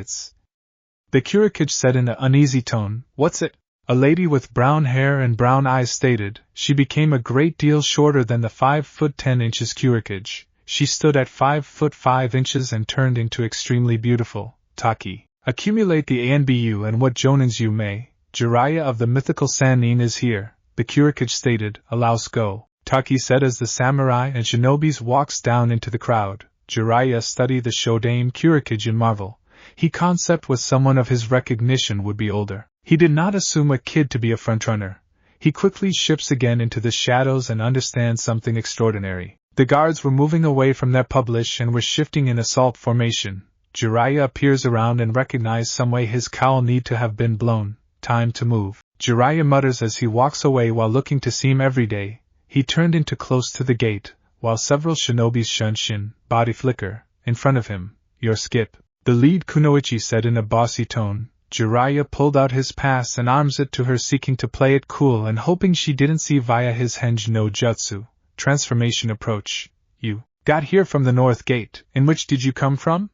Speaker 1: The Kurikid said in an uneasy tone, what's it? A lady with brown hair and brown eyes stated. She became a great deal shorter than the 5'10" Kurikid. She stood at 5'5" and turned into extremely beautiful. Taki. Accumulate the ANBU and what jonins you may. Jiraiya of the mythical Sannin is here, the Kurikid stated. Allows go, Taki said as the samurai and shinobis walks down into the crowd. Jiraiya studied the Shodaime Kurikid in marvel. He concept was someone of his recognition would be older. He did not assume a kid to be a frontrunner. He quickly shifts again into the shadows and understands something extraordinary. The guards were moving away from their publish and were shifting in assault formation. Jiraiya appears around and recognizes some way his cowl need to have been blown. Time to move. Jiraiya mutters as he walks away while looking to seem everyday. He turned into close to the gate, while several shinobis shunshin, body flicker, in front of him. Your skip. The lead kunoichi said in a bossy tone. Jiraiya pulled out his pass and arms it to her, seeking to play it cool and hoping she didn't see via his Henj no Jutsu. Transformation approach. You got here from the north gate. In which did you come from?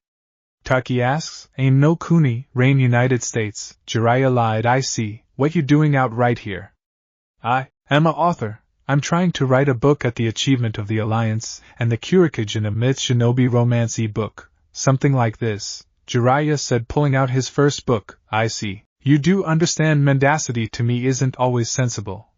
Speaker 1: Taki asks. Ain no Kuni, Rain United States. Jiraiya lied. I see. What you doing out right here? I am a author. I'm trying to write a book at the achievement of the Alliance and the Kurikid in a myth shinobi romance book. Something like this. Jiraiya said, pulling out his first book. I see. You do understand mendacity to me isn't always sensible.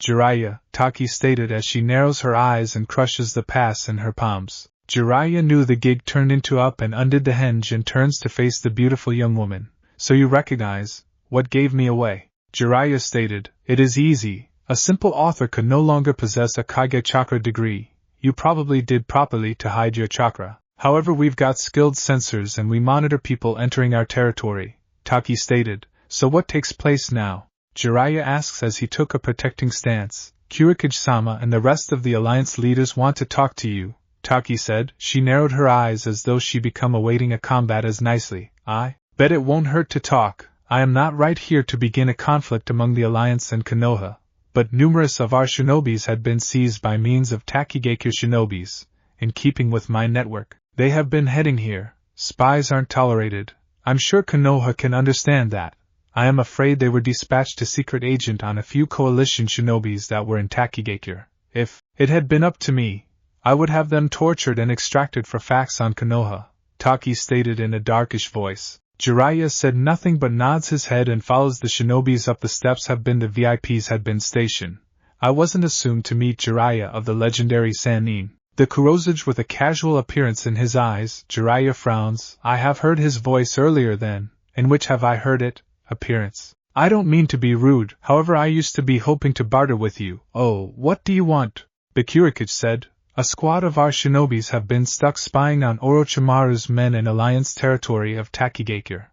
Speaker 1: Jiraiya, Taki stated as she narrows her eyes and crushes the pass in her palms. Jiraiya knew the gig turned into up and undid the henge and turns to face the beautiful young woman. So you recognize what gave me away? Jiraiya stated, it is easy. A simple author could no longer possess a Kage chakra degree. You probably did properly to hide your chakra. However, we've got skilled sensors and we monitor people entering our territory, Taki stated. So what takes place now? Jiraiya asks as he took a protecting stance. Kurikid-sama and the rest of the alliance leaders want to talk to you, Taki said. She narrowed her eyes as though she become awaiting a combat as nicely. I bet it won't hurt to talk. I am not right here to begin a conflict among the alliance and Konoha, but numerous of our shinobis had been seized by means of Takigakure shinobis. In keeping with my network, they have been heading here. Spies aren't tolerated. I'm sure Konoha can understand that. I am afraid they were dispatched to secret agent on a few coalition shinobis that were in Takigakure. If it had been up to me, I would have them tortured and extracted for facts on Konoha, Taki stated in a darkish voice. Jiraiya said nothing but nods his head and follows the shinobis up the steps. Have been the VIPs had been stationed. I wasn't assumed to meet Jiraiya of the legendary Sannin. The Kurosage with a casual appearance in his eyes. Jiraiya frowns. I have heard his voice earlier then. In which have I heard it? Appearance. I don't mean to be rude, however I used to be hoping to barter with you. Oh, what do you want? The Kurikid said. A squad of our shinobis have been stuck spying on Orochimaru's men in alliance territory of Takigakure.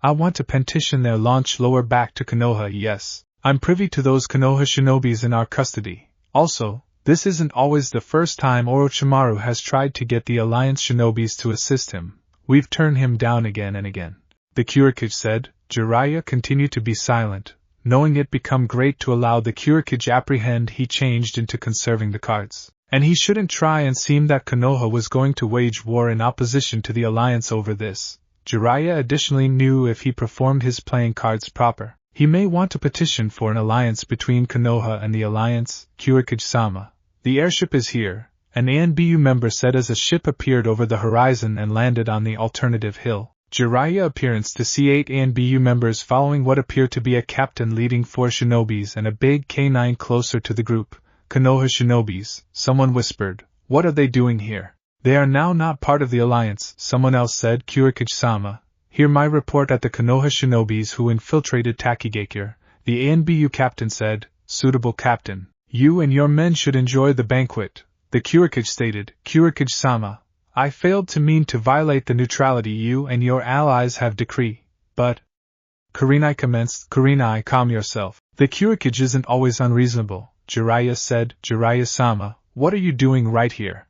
Speaker 1: I want to petition their launch lower back to Konoha. Yes, I'm privy to those Konoha shinobis in our custody. Also, this isn't always the first time Orochimaru has tried to get the alliance shinobis to assist him. We've turned him down again and again. The Kurikid said. Jiraiya continued to be silent. Knowing it become great to allow the Kurikid apprehend, he changed into conserving the cards. And he shouldn't try and seem that Konoha was going to wage war in opposition to the alliance over this. Jiraiya additionally knew if he performed his playing cards proper, he may want to petition for an alliance between Konoha and the alliance. Kurikid-sama. The airship is here, an ANBU member said as a ship appeared over the horizon and landed on the alternative hill. Jiraiya appearance to see 8 ANBU members following what appeared to be a captain leading 4 shinobis and a big K9 closer to the group. Konoha shinobis, someone whispered. What are they doing here? They are now not part of the alliance, someone else said. Kurikid-sama. Hear my report at the Konoha shinobis who infiltrated Takigakure, the ANBU captain said. Suitable captain. You and your men should enjoy the banquet, the Kurikid stated. Kurikid-sama. I failed to mean to violate the neutrality you and your allies have decreed, but... Kurenai commenced. Kurenai, calm yourself. The Kurikid isn't always unreasonable, Jiraiya said. Jiraiya-sama, what are you doing right here?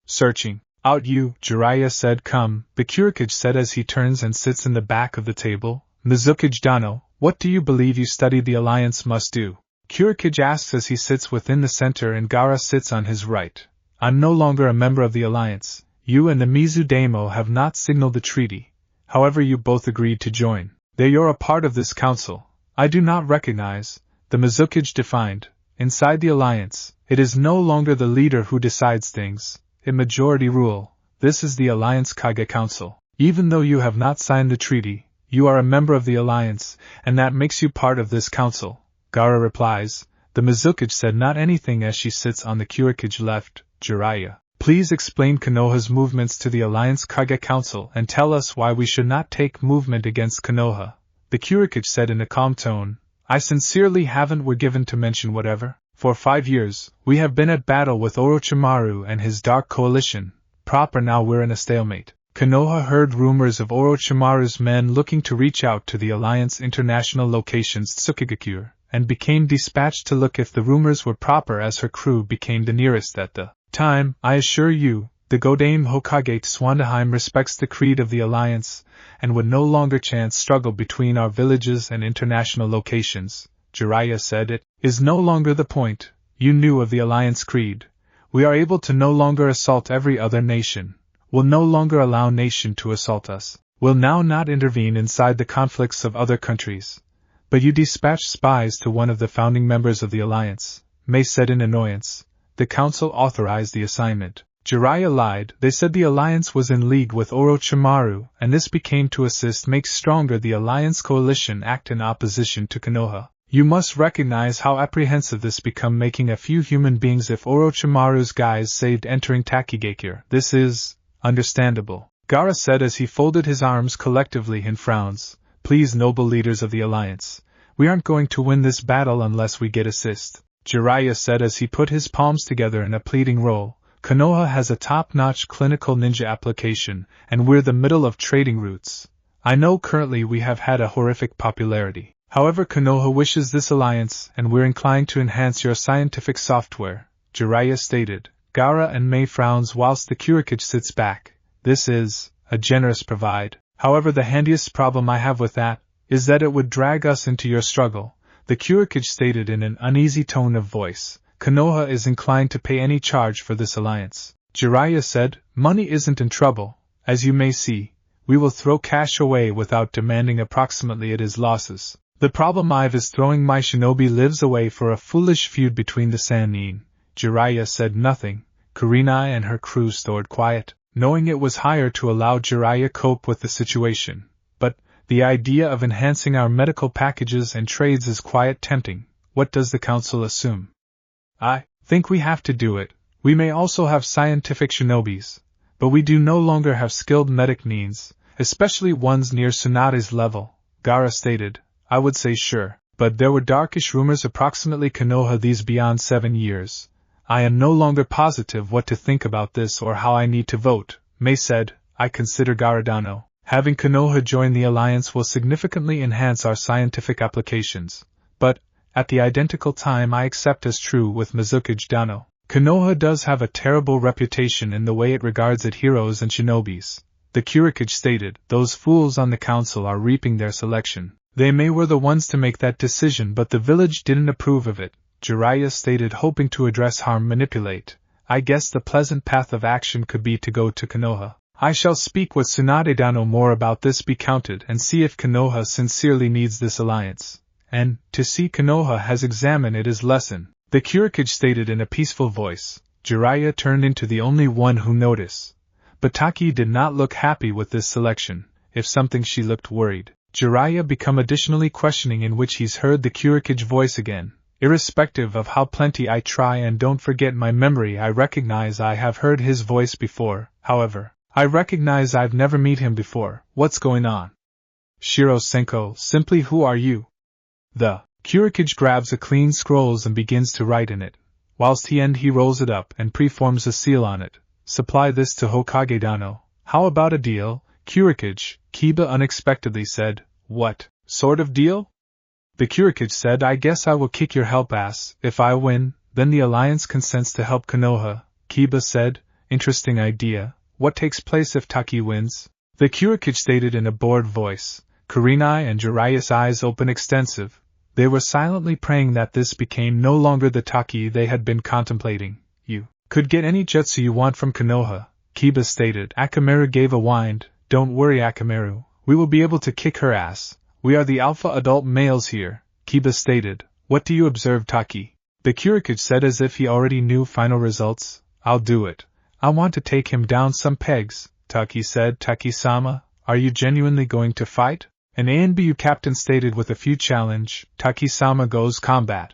Speaker 1: Searching. Out you, Jiraiya said. Come, the Kurikage said as he turns and sits in the back of the table. Mizukage Dano, what do you believe you studied the Alliance must do? Kurikage asks as he sits within the center and Gaara sits on his right. I'm no longer a member of the Alliance. You and the Mizu Daimyo have not signaled the treaty. However, you both agreed to join. You're a part of this council. I do not recognize, the Mizukage defined. Inside the Alliance, it is no longer the leader who decides things. In majority rule, this is the Alliance Kage Council. Even though you have not signed the treaty, you are a member of the Alliance, and that makes you part of this council. Gaara replies. The Mizukage said not anything as she sits on the Kurikage left. Jiraiya, please explain Konoha's movements to the Alliance Kage Council and tell us why we should not take movement against Konoha. The Kurikage said in a calm tone. I sincerely haven't were given to mention whatever. For 5 years, we have been at battle with Orochimaru and his Dark Coalition. Proper now we're in a stalemate. Konoha heard rumors of Orochimaru's men looking to reach out to the Alliance international locations Tsukigakure, and became dispatched to look if the rumors were proper as her crew became the nearest at the time. I assure you, the Godame Hokage Swandaheim respects the creed of the Alliance, and would no longer chance struggle between our villages and international locations. Jiraiya said. It is no longer the point. You knew of the Alliance creed. We are able to no longer assault every other nation. We'll no longer allow nation to assault us. We'll now not intervene inside the conflicts of other countries. But you dispatched spies to one of the founding members of the Alliance, Mei said in annoyance. The council authorized the assignment. Jiraiya lied. They said the Alliance was in league with Orochimaru, and this became to assist make stronger the Alliance coalition act in opposition to Konoha. You must recognize how apprehensive this become making a few human beings if Orochimaru's guys saved entering Takigakure. This is understandable. Gaara said as he folded his arms collectively in frowns. Please, noble leaders of the Alliance. We aren't going to win this battle unless we get assist. Jiraiya said as he put his palms together in a pleading roll. Konoha has a top-notch clinical ninja application, and we're the middle of trading routes. I know currently we have had a horrific popularity. However, Konoha wishes this alliance, and we're inclined to enhance your scientific software, Jiraiya stated. Gaara and Mei frowns whilst the Kurikage sits back. This is a generous provide. However, the handiest problem I have with that is that it would drag us into your struggle, the Kurikage stated in an uneasy tone of voice. Konoha is inclined to pay any charge for this alliance. Jiraiya said, money isn't in trouble. As you may see, we will throw cash away without demanding approximately its losses. The problem I've is throwing my shinobi lives away for a foolish feud between the Sannin. Jiraiya said nothing. Kurenai and her crew stood quiet, knowing it was higher to allow Jiraiya cope with the situation. But the idea of enhancing our medical packages and trades is quite tempting. What does the council assume? I think we have to do it. We may also have scientific shinobis, but we do no longer have skilled medic needs, especially ones near Tsunade's level, Gaara stated. I would say sure, but there were darkish rumors approximately Konoha these beyond 7 years. I am no longer positive what to think about this or how I need to vote, Mei said. I consider Garadano. Having Konoha join the alliance will significantly enhance our scientific applications, but, at the identical time I accept as true with Mizukage Dano. Konoha does have a terrible reputation in the way it regards its heroes and shinobis. The Kurikage stated, those fools on the council are reaping their selection. They may were the ones to make that decision, but the village didn't approve of it, Jiraiya stated, hoping to address harm manipulate. I guess the pleasant path of action could be to go to Konoha. I shall speak with Tsunade Dano more about this be counted and see if Konoha sincerely needs this alliance. And, to see Konoha has examined its lesson, the Kurikage stated in a peaceful voice. Jiraiya turned into the only one who noticed. But Taki did not look happy with this selection. If something she looked worried. Jiraiya become additionally questioning, in which he's heard the Kurikage voice again. Irrespective of how plenty I try and don't forget my memory, I recognize I have heard his voice before. However, I recognize I've never met him before. What's going on? Shiro Senko, simply who are you? The Kurikage grabs a clean scrolls and begins to write in it. Whilst he rolls it up and preforms a seal on it. Supply this to Hokage Dano. How about a deal? Kurikage, Kiba unexpectedly said. What sort of deal? The Kurikage said, I guess I will kick your help ass. If I win, Then the Alliance consents to help Konoha, Kiba said. Interesting idea. What takes place if Taki wins? The Kurikage stated in a bored voice. Kurenai and Jiraiya's eyes open extensive. They were silently praying that this became no longer the Taki they had been contemplating. You could get any jutsu you want from Konoha, Kiba stated. Akamaru gave a whine. Don't worry, Akamaru. We will be able to kick her ass. We are the alpha adult males here, Kiba stated. What do you observe, Taki? The Kurikage said as if he already knew final results. I'll do it. I want to take him down some pegs, Taki said. Taki-sama, are you genuinely going to fight? An ANBU captain stated with a few challenge. Taki-sama goes combat.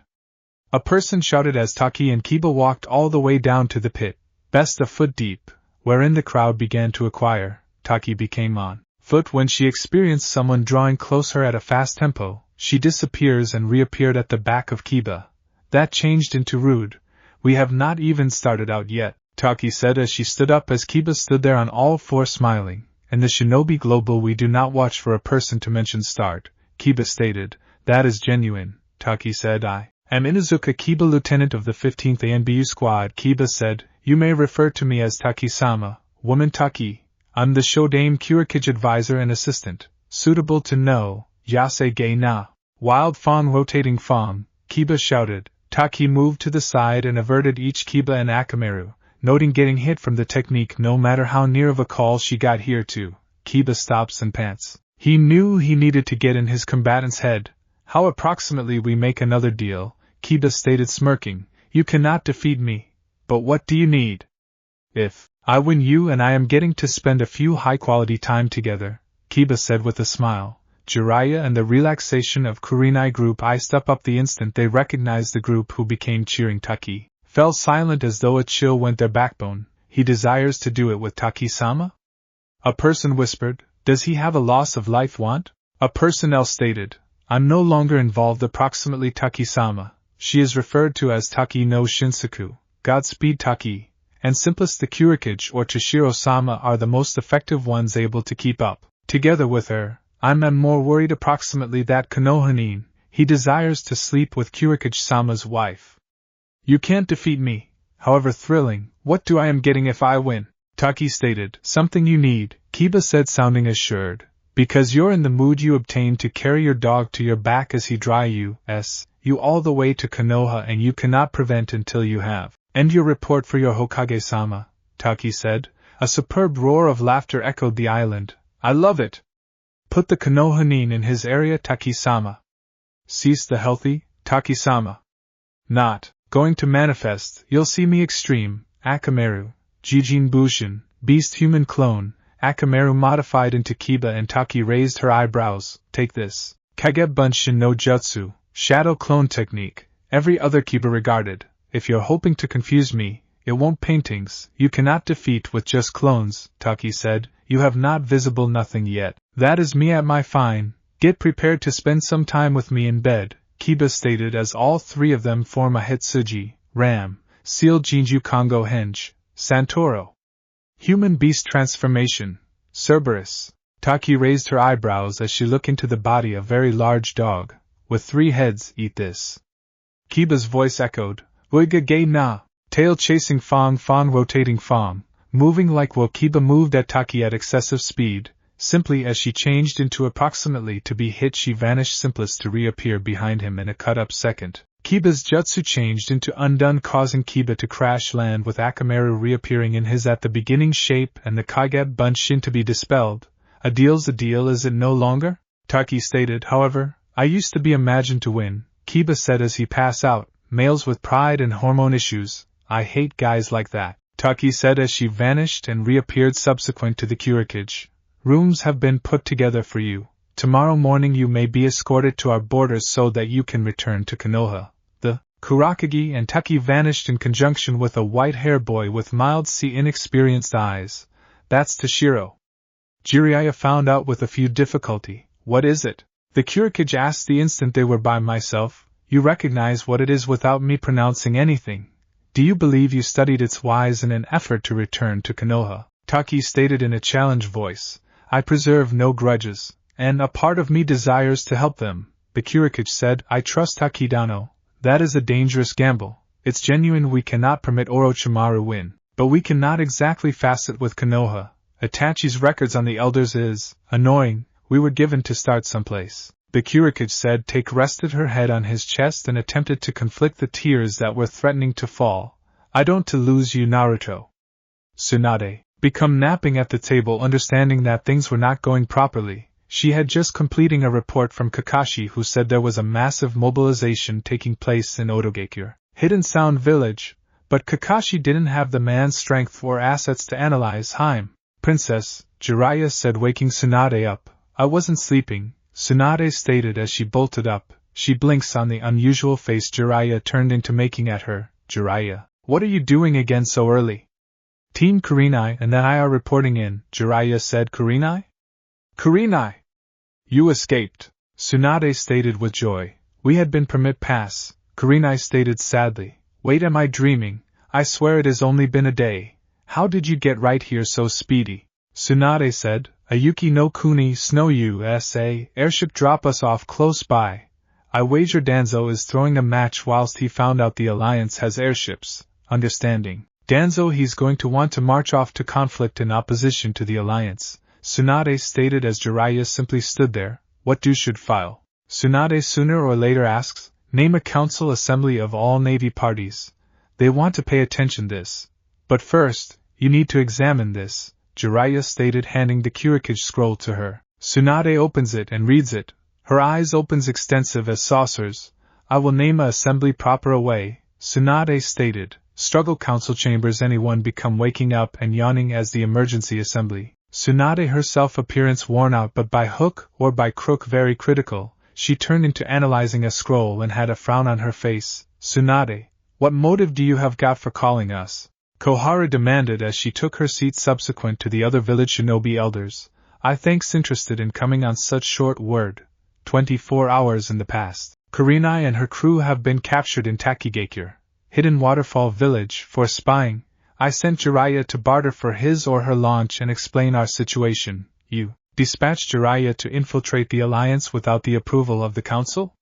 Speaker 1: A person shouted as Taki and Kiba walked all the way down to the pit, best a foot deep, wherein the crowd began to acquire. Taki became on foot when she experienced someone drawing closer at a fast tempo. She disappears and reappeared at the back of Kiba. That changed into rude. We have not even started out yet, Taki said as she stood up as Kiba stood there on all fours smiling. In the Shinobi Global we do not watch for a person to mention start, Kiba stated. That is genuine, Taki said. I am Inuzuka Kiba, lieutenant of the 15th ANBU squad. Kiba said, you may refer to me as Taki-sama, woman Taki. I'm the Shodame Kurikage advisor and assistant. Suitable to know, Yase Ge Na. Wild Fawn rotating fawn, Kiba shouted. Taki moved to the side and averted each Kiba and Akamaru, noting getting hit from the technique no matter how near of a call she got here to. Kiba stops and pants. He knew he needed to get in his combatant's head. How approximately we make another deal, Kiba stated smirking. You cannot defeat me. But what do you need? If I win, you and I am getting to spend a few high-quality time together, Kiba said with a smile. Jiraiya and the relaxation of Kurenai group iced up the instant they recognized the group who became cheering. Taki fell silent as though a chill went their backbone. He desires to do it with Taki-sama? A person whispered. Does he have a loss of life want? A person else stated. I'm no longer involved. Approximately Taki-sama. She is referred to as Taki no Shinsaku. Godspeed, Taki. And simplest the Kurikage or Toshiro-sama are the most effective ones able to keep up. Together with her, I'm more worried. Approximately that Konoha-nin. He desires to sleep with Kurikage-sama's wife. You can't defeat me, however thrilling. What do I am getting if I win? Taki stated. Something you need, Kiba said sounding assured. Because you're in the mood you obtained to carry your dog to your back as he dry you all the way to Konoha, and you cannot prevent until you have. End your report for your Hokage-sama, Taki said. A superb roar of laughter echoed the island. I love it. Put the Konoha-nin in his area, Taki-sama. Cease the healthy, Taki-sama. Not going to manifest. You'll see me extreme, Akamaru. Jijin Bushin, beast human clone. Akamaru modified into Kiba, and Taki raised her eyebrows. Take this. Kage Bunshin no Jutsu, shadow clone technique. Every other Kiba regarded. If you're hoping to confuse me, it won't. Paintings you cannot defeat with just clones, Taki said. You have not visible nothing yet. That is me at my fine. Get prepared to spend some time with me in bed, Kiba stated as all three of them form a Hitsuji, Ram, Seal Jinju Kongo Henge, Santoro. Human beast transformation, Cerberus. Taki raised her eyebrows as she looked into the body of a very large dog, with 3 heads. Eat this. Kiba's voice echoed. Oiga ge na. Tail chasing Fong rotating Fong, moving like Wo. Kiba moved at Taki at excessive speed. Simply as she changed into approximately to be hit, she vanished, simplest to reappear behind him in a cut-up second. Kiba's jutsu changed into undone, causing Kiba to crash land with Akamaru reappearing in his at the beginning shape and the Kage Bunshin to be dispelled. A deal's a deal, is it no longer? Taki stated. However, I used to be imagined to win, Kiba said as he passed out. Males with pride and hormone issues. I hate guys like that, Taki said as she vanished and reappeared subsequent to the Kurikage. Rooms have been put together for you. Tomorrow morning you may be escorted to our borders so that you can return to Konoha. The Kurakage and Taki vanished in conjunction with a white-haired boy with mild inexperienced eyes. That's Toshiro. Jiraiya found out with a few difficulty. What is it? The Kurikage asked the instant they were by. Myself. You recognize what it is without me pronouncing anything. Do you believe you studied its whys in an effort to return to Konoha? Taki stated in a challenged voice. I preserve no grudges, and a part of me desires to help them. The Kurikage said. I trust Takidano. That is a dangerous gamble, It's genuine. We cannot permit Orochimaru win, but we cannot exactly fast it with Konoha. Itachi's records on the elders is annoying. We were given to start someplace. The Kurikage said. Take rested her head on his chest and attempted to conflict the tears that were threatening to fall. I don't to lose you, Naruto. Tsunade, become napping at the table, understanding that things were not going properly. She had just completing a report from Kakashi, who said there was a massive mobilization taking place in Odogakure, Hidden Sound Village, but Kakashi didn't have the man's strength or assets to analyze him. Princess, Jiraiya said, waking Tsunade up. I wasn't sleeping, Tsunade stated as she bolted up. She blinks on the unusual face Jiraiya turned into making at her. Jiraiya, what are you doing again so early? Team Kurenai and I are reporting in, Jiraiya said. Kurenai? Kurenai! You escaped, Tsunade stated with joy. We had been permit pass, Kurenai stated sadly. Wait, am I dreaming? I swear it has only been a day. How did you get right here so speedy? Tsunade said, Ayuki no Kuni Snow USA airship drop us off close by. I wager Danzo is throwing a match whilst he found out the Alliance has airships. Understanding Danzo, he's going to want to march off to conflict in opposition to the Alliance, Tsunade stated as Jiraiya simply stood there. What do should file? Tsunade sooner or later asks. Name a council assembly of all Navy parties. They want to pay attention this. But first, you need to examine this, Jiraiya stated, handing the Kurikage scroll to her. Tsunade opens it and reads it. Her eyes opens extensive as saucers. I will name a assembly proper away, Tsunade stated. Struggle council chambers. Anyone become waking up and yawning as the emergency assembly. Tsunade, herself appearance worn out but by hook or by crook very critical, she turned into analyzing a scroll and had a frown on her face. Tsunade, what motive do you have got for calling us? Koharu demanded as she took her seat subsequent to the other village shinobi elders. I thanks interested in coming on such short word. 24 hours in the past. Kurenai and her crew have been captured in Takigakure, Hidden Waterfall Village, for spying. I sent Jiraiya to barter for his or her launch and explain our situation. You dispatched Jiraiya to infiltrate the Alliance without the approval of the council?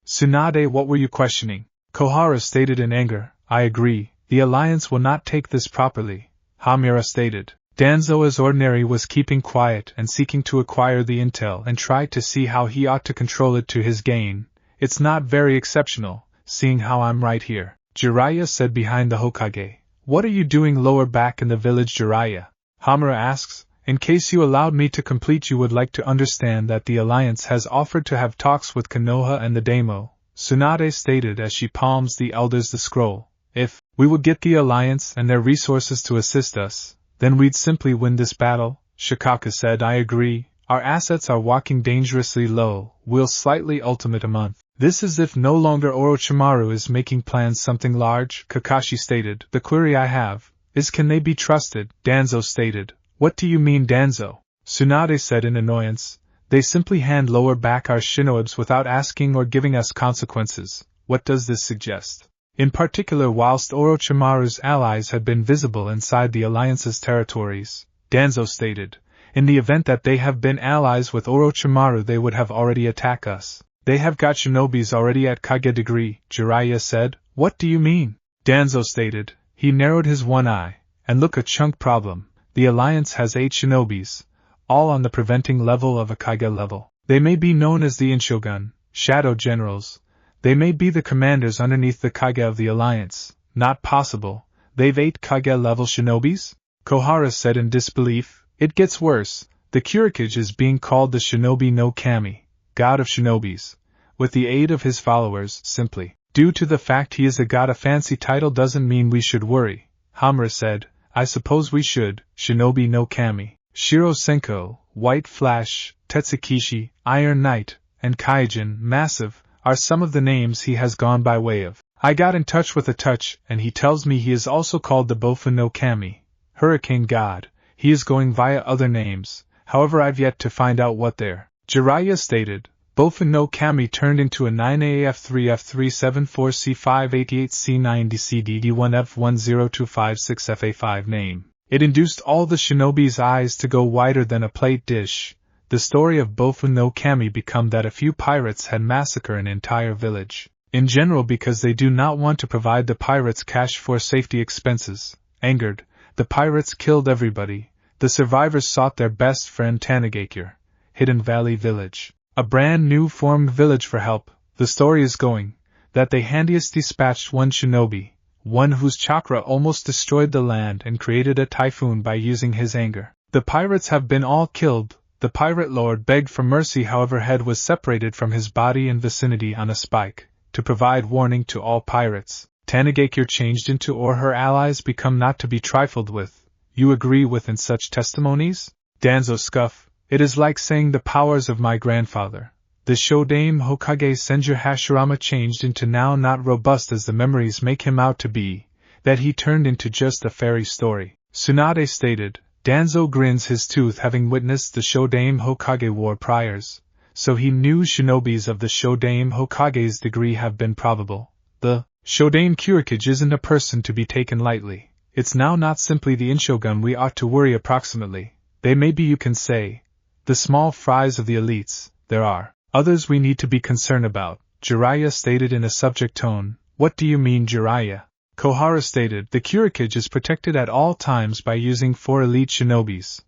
Speaker 1: Tsunade, what were you questioning? Koharu stated in anger. I agree, the Alliance will not take this properly, Hamura stated. Danzo as ordinary was keeping quiet and seeking to acquire the intel and tried to see how he ought to control it to his gain. It's not very exceptional, seeing how I'm right here, Jiraiya said behind the Hokage. What are you doing lower back in the village, Jiraiya? Hamura asks. In case you allowed me to complete, you would like to understand that the Alliance has offered to have talks with Konoha and the Daimyo, Tsunade stated as she palms the elders the scroll. If we would get the Alliance and their resources to assist us, then we'd simply win this battle, Shikaka said. I agree, our assets are walking dangerously low, we'll slightly ultimate a month. This is if no longer Orochimaru is making plans something large, Kakashi stated. The query I have is, can they be trusted? Danzo stated. What do you mean, Danzo? Tsunade said in annoyance. They simply hand lower back our shinobis without asking or giving us consequences. What does this suggest? In particular, whilst Orochimaru's allies had been visible inside the Alliance's territories, Danzo stated, in the event that they have been allies with Orochimaru, they would have already attacked us. They have got shinobis already at Kage degree, Jiraiya said. What do you mean? Danzo stated. He narrowed his one eye. And look, a chunk problem. The Alliance has 8 shinobis, all on the preventing level of a Kage level. They may be known as the Inshogun, Shadow Generals. They may be the commanders underneath the Kage of the Alliance. Not possible. They've 8 Kage level shinobis? Koharu said in disbelief. It gets worse. The Kurikage is being called the Shinobi no Kami, God of Shinobis, with the aid of his followers. Simply due to the fact he is a god, a fancy title doesn't mean we should worry, Hamura said. I suppose we should. Shinobi no Kami, Shiro Senko, White Flash, Tetsukishi, Iron Knight, and Kaijin, Massive, are some of the names he has gone by way of. I got in touch with a touch, and he tells me he is also called the Bofu no Kami, Hurricane God. He is going via other names, however I've yet to find out what they're. Jiraiya stated. Bofu no Kami turned into a 9AF3F374C588C90CDD1F10256FA5 name. It induced all the shinobi's eyes to go wider than a plate dish. The story of Bofu no Kami became that a few pirates had massacred an entire village. In general, because they do not want to provide the pirates cash for safety expenses. Angered, the pirates killed everybody. The survivors sought their best friend Tanagakure, Hidden Valley Village, a brand new formed village, for help. The story is going that they handiest dispatched one shinobi, one whose chakra almost destroyed the land and created a typhoon by using his anger. The pirates have been all killed. The pirate lord begged for mercy, however head was separated from his body in vicinity on a spike, to provide warning to all pirates. Tanagakure changed into or her allies become not to be trifled with. You agree with in such testimonies? Danzo scoff. It is like saying the powers of my grandfather, the Shodaime Hokage Senju Hashirama, changed into now not robust as the memories make him out to be, that he turned into just a fairy story. Tsunade stated. Danzo grins his tooth, having witnessed the Shodaime Hokage war priors, so he knew shinobis of the Shodaime Hokage's degree have been probable. The Shodaime Kurikage isn't a person to be taken lightly. It's now not simply the Inshogun we ought to worry approximately. They may be, you can say, the small fries of the elites. There are others we need to be concerned about, Jiraiya stated in a subject tone. What do you mean, Jiraiya? Kohara stated. The Kurikage is protected at all times by using 4 elite shinobis,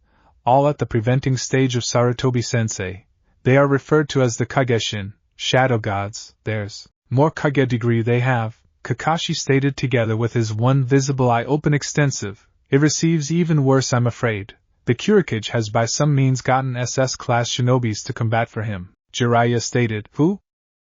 Speaker 1: all at the preventing stage of Sarutobi-sensei. They are referred to as the Kageshin, shadow gods. There's more Kage degree they have, Kakashi stated, together with his one visible eye open extensive. It receives even worse, I'm afraid. The Kurikage has by some means gotten SS-class shinobis to combat for him, Jiraiya stated. Who?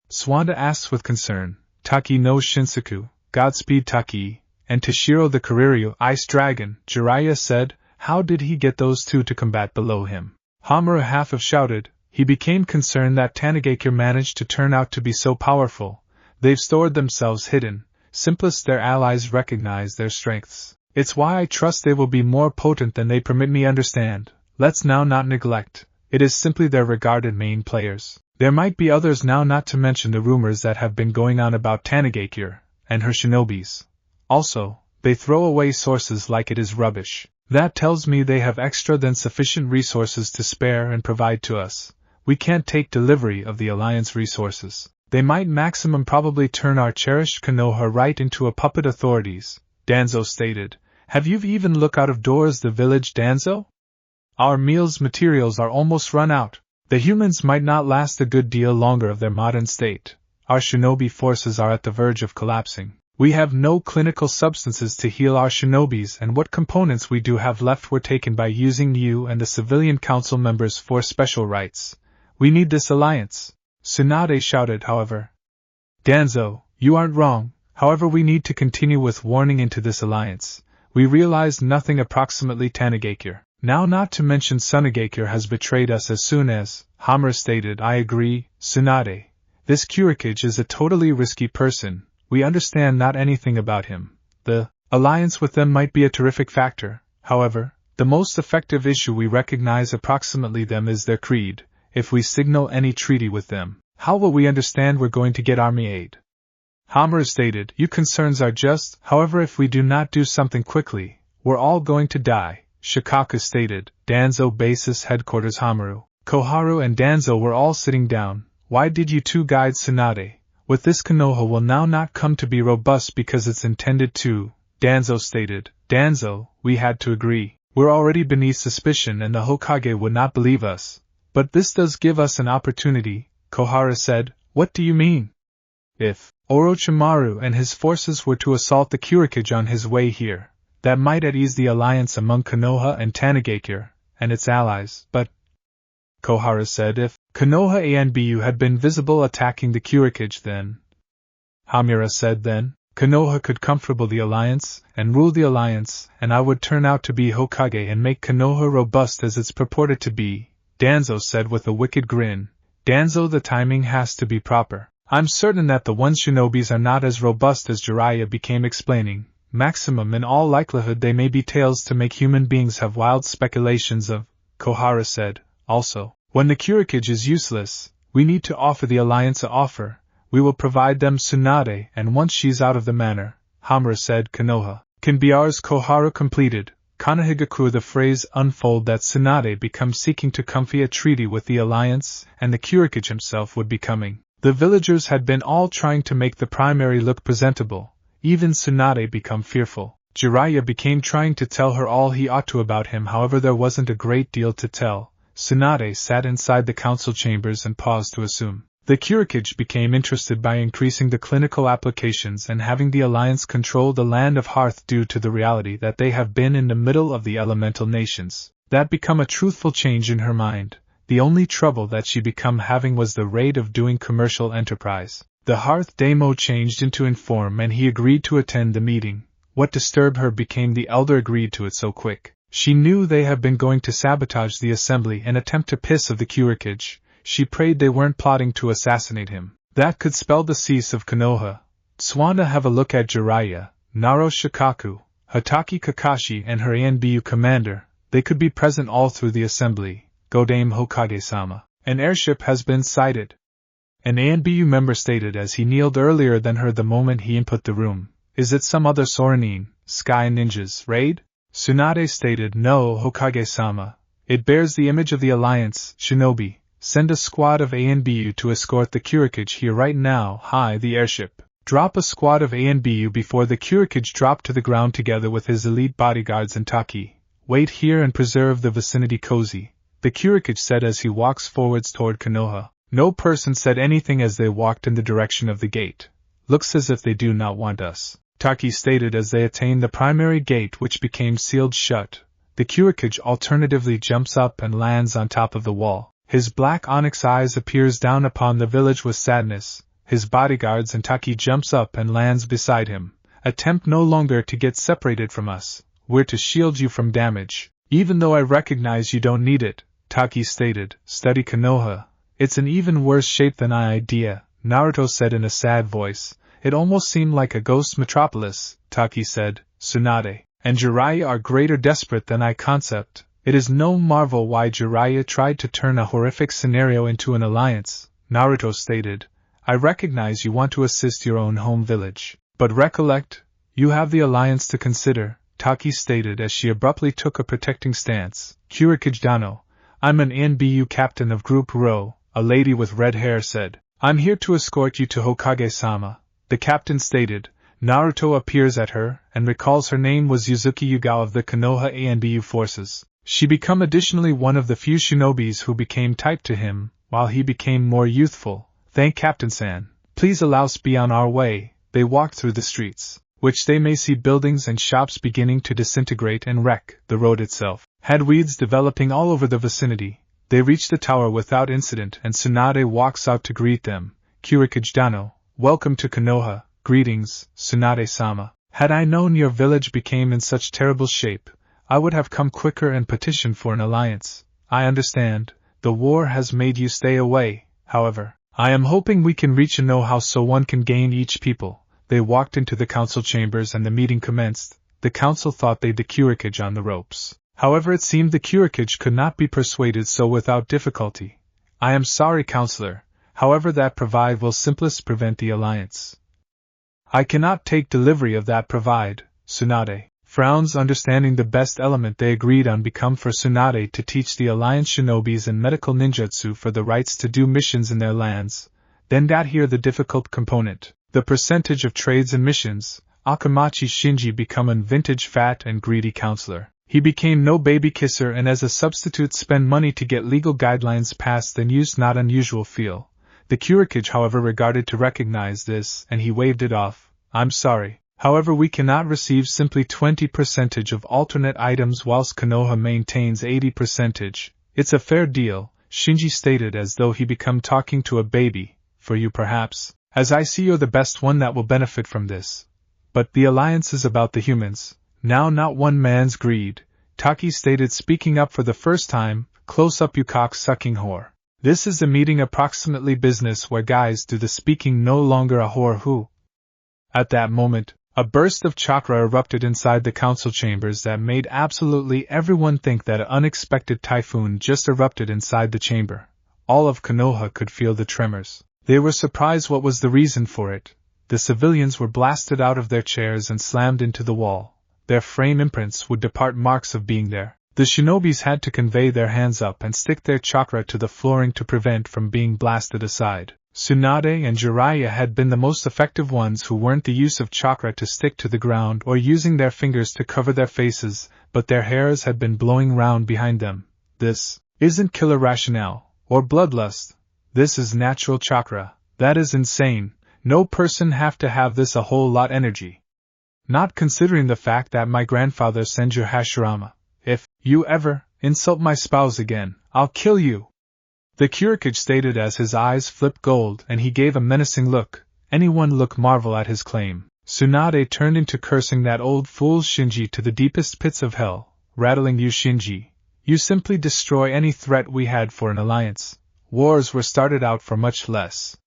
Speaker 1: Swanda asks with concern. Taki no Shinsaku, Godspeed Taki, and Toshiro the Kiriryu, Ice Dragon, Jiraiya said. How did he get those 2 to combat below him? Hamura half have shouted. He became concerned that Tanagakure managed to turn out to be so powerful. They've stored themselves hidden. Simplest their allies recognize their strengths. It's why I trust they will be more potent than they permit me understand. Let's now not neglect. It is simply their regarded main players. There might be others now, not to mention the rumors that have been going on about Tanagakure and her shinobis. Also, they throw away sources like it is rubbish. That tells me they have extra than sufficient resources to spare and provide to us. We can't take delivery of the Alliance resources. They might maximum probably turn our cherished Konoha right into a puppet authorities, Danzo stated. Have you even looked out of doors the village, Danzo? Our meals materials are almost run out. The humans might not last a good deal longer of their modern state. Our shinobi forces are at the verge of collapsing. We have no clinical substances to heal our shinobis, and what components we do have left were taken by using you and the civilian council members for special rights. We need this alliance. Tsunade shouted, however. Danzo, you aren't wrong. However, we need to continue with warning into this alliance. We realized nothing approximately Tanagakure. Now, not to mention Tsunagakure has betrayed us as soon as, Hamura stated. I agree, Tsunade. This Kurikage is a totally risky person. We understand not anything about him. The alliance with them might be a terrific factor. However, the most effective issue we recognize approximately them is their creed. If we signal any treaty with them, how will we understand we're going to get army aid? Hamura stated. Your concerns are just. However, if we do not do something quickly, we're all going to die, Shikaku stated. Danzo Basis Headquarters. Hamura, Koharu and Danzo were all sitting down. Why did you 2 guide Tsunade? With this Konoha will now not come to be robust because it's intended to, Danzo stated. Danzo, we had to agree. We're already beneath suspicion and the Hokage would not believe us. But this does give us an opportunity, Kohara said. What do you mean? If Orochimaru and his forces were to assault the Kurikage on his way here, that might at ease the alliance among Konoha and Tanagakure and its allies. But, Kohara said, if Konoha Anbu had been visible attacking the Kurikage, then, Hamura said, then Konoha could comfortable the alliance and rule the alliance, and I would turn out to be Hokage and make Konoha robust as it's purported to be, Danzo said with a wicked grin. Danzo, the timing has to be proper. I'm certain that the one shinobis are not as robust as Jiraiya became explaining. Maximum in all likelihood they may be tales to make human beings have wild speculations of, Kohara said. Also, when the Kurikage is useless, we need to offer the alliance a offer. We will provide them Tsunade, and once she's out of the manor, Hamura said, Konoha can be ours. Koharu completed. Kanahigaku the phrase unfold that Tsunade becomes seeking to comfy a treaty with the alliance, and the Kurikage himself would be coming. The villagers had been all trying to make the primary look presentable, even Tsunade become fearful. Jiraiya became trying to tell her all he ought to about him, however there wasn't a great deal to tell. Tsunade sat inside the council chambers and paused to assume. The Kurikage became interested by increasing the clinical applications and having the Alliance control the land of Hearth due to the reality that they have been in the middle of the elemental nations. That become a truthful change in her mind. The only trouble that she become having was the rate of doing commercial enterprise. The Hearth Daimyo changed into inform and he agreed to attend the meeting. What disturbed her became the elder agreed to it so quick. She knew they have been going to sabotage the assembly and attempt to piss of the Kurikage. She prayed they weren't plotting to assassinate him. That could spell the cease of Konoha. Swana have a look at Jiraiya, Naro Shikaku, Hataki Kakashi and her ANBU commander. They could be present all through the assembly. Godame Hokage-sama. An airship has been sighted. An ANBU member stated as he kneeled earlier than her the moment he input the room. Is it some other Soranin, Sky Ninjas, raid? Tsunade stated, no, Hokage-sama. It bears the image of the Alliance, Shinobi. Send a squad of ANBU to escort the Kurikage here right now. Hi, the airship. Drop a squad of ANBU before the Kurikage drop to the ground together with his elite bodyguards and Taki. Wait here and preserve the vicinity cozy, the Kurikage said as he walks forwards toward Konoha. No person said anything as they walked in the direction of the gate. Looks as if they do not want us, Taki stated as they attained the primary gate which became sealed shut. The Kurikage alternatively jumps up and lands on top of the wall. His black onyx eyes appears down upon the village with sadness. His bodyguards and Taki jumps up and lands beside him. Attempt no longer to get separated from us. We're to shield you from damage. Even though I recognize you don't need it, Taki stated. Study Konoha. It's an even worse shape than I idea, Naruto said in a sad voice. It almost seemed like a ghost metropolis, Taki said. Tsunade and Jiraiya are greater desperate than I concept. It is no marvel why Jiraiya tried to turn a horrific scenario into an alliance, Naruto stated. I recognize you want to assist your own home village. But recollect, you have the alliance to consider, Taki stated as she abruptly took a protecting stance. Kurikage Dano, I'm an NBU captain of Group Rho, a lady with red hair said. I'm here to escort you to Hokage-sama, the captain stated. Naruto appears at her and recalls her name was Yuzuki Yugao of the Konoha ANBU forces. She become additionally one of the few shinobis who became typed to him, while he became more youthful. Thank Captain-san. Please allow us be on our way. They walked through the streets, which they may see buildings and shops beginning to disintegrate and wreck. The road itself had weeds developing all over the vicinity. They reached the tower without incident and Tsunade walks out to greet them. Kurikage Dano, welcome to Konoha. Greetings, Tsunade-sama. Had I known your village became in such terrible shape, I would have come quicker and petitioned for an alliance. I understand, the war has made you stay away, however. I am hoping we can reach a know-how so one can gain each people. They walked into the council chambers and the meeting commenced. The council thought they'd the Kurikage on the ropes. However, it seemed the Kurikage could not be persuaded so without difficulty. I am sorry, counselor, however that provide will simplest prevent the alliance. I cannot take delivery of that provide, Tsunade. Frowns understanding the best element they agreed on become for Tsunade to teach the Alliance shinobis and medical ninjutsu for the rights to do missions in their lands. Then got here the difficult component, the percentage of trades and missions. Akamachi Shinji become an vintage fat and greedy counselor. He became no baby kisser and as a substitute spend money to get legal guidelines passed and used not unusual feel. The Kurikage however regarded to recognize this and he waved it off. I'm sorry. However, we cannot receive simply 20% of alternate items whilst Konoha maintains 80%. It's a fair deal, Shinji stated as though he become talking to a baby, for you perhaps, as I see you're the best one that will benefit from this. But the alliance is about the humans, now not one man's greed, Taki stated speaking up for the first time, close up you cock-sucking whore. This is a meeting approximately business where guys do the speaking no longer a whore who. At that moment, a burst of chakra erupted inside the council chambers that made absolutely everyone think that an unexpected typhoon just erupted inside the chamber. All of Konoha could feel the tremors. They were surprised what was the reason for it. The civilians were blasted out of their chairs and slammed into the wall. Their frame imprints would depart marks of being there. The shinobis had to convey their hands up and stick their chakra to the flooring to prevent from being blasted aside. Tsunade and Jiraiya had been the most effective ones who weren't the use of chakra to stick to the ground or using their fingers to cover their faces, but their hairs had been blowing round behind them. This isn't killer rationale, or bloodlust. This is natural chakra. That is insane. No person have to have this a whole lot energy. Not considering the fact that my grandfather Senju Hashirama. If you ever insult my spouse again, I'll kill you. The Kurikage stated as his eyes flipped gold and he gave a menacing look. Anyone look marvel at his claim. Tsunade turned into cursing that old fool Shinji to the deepest pits of hell, rattling you Shinji. You simply destroy any threat we had for an alliance. Wars were started out for much less.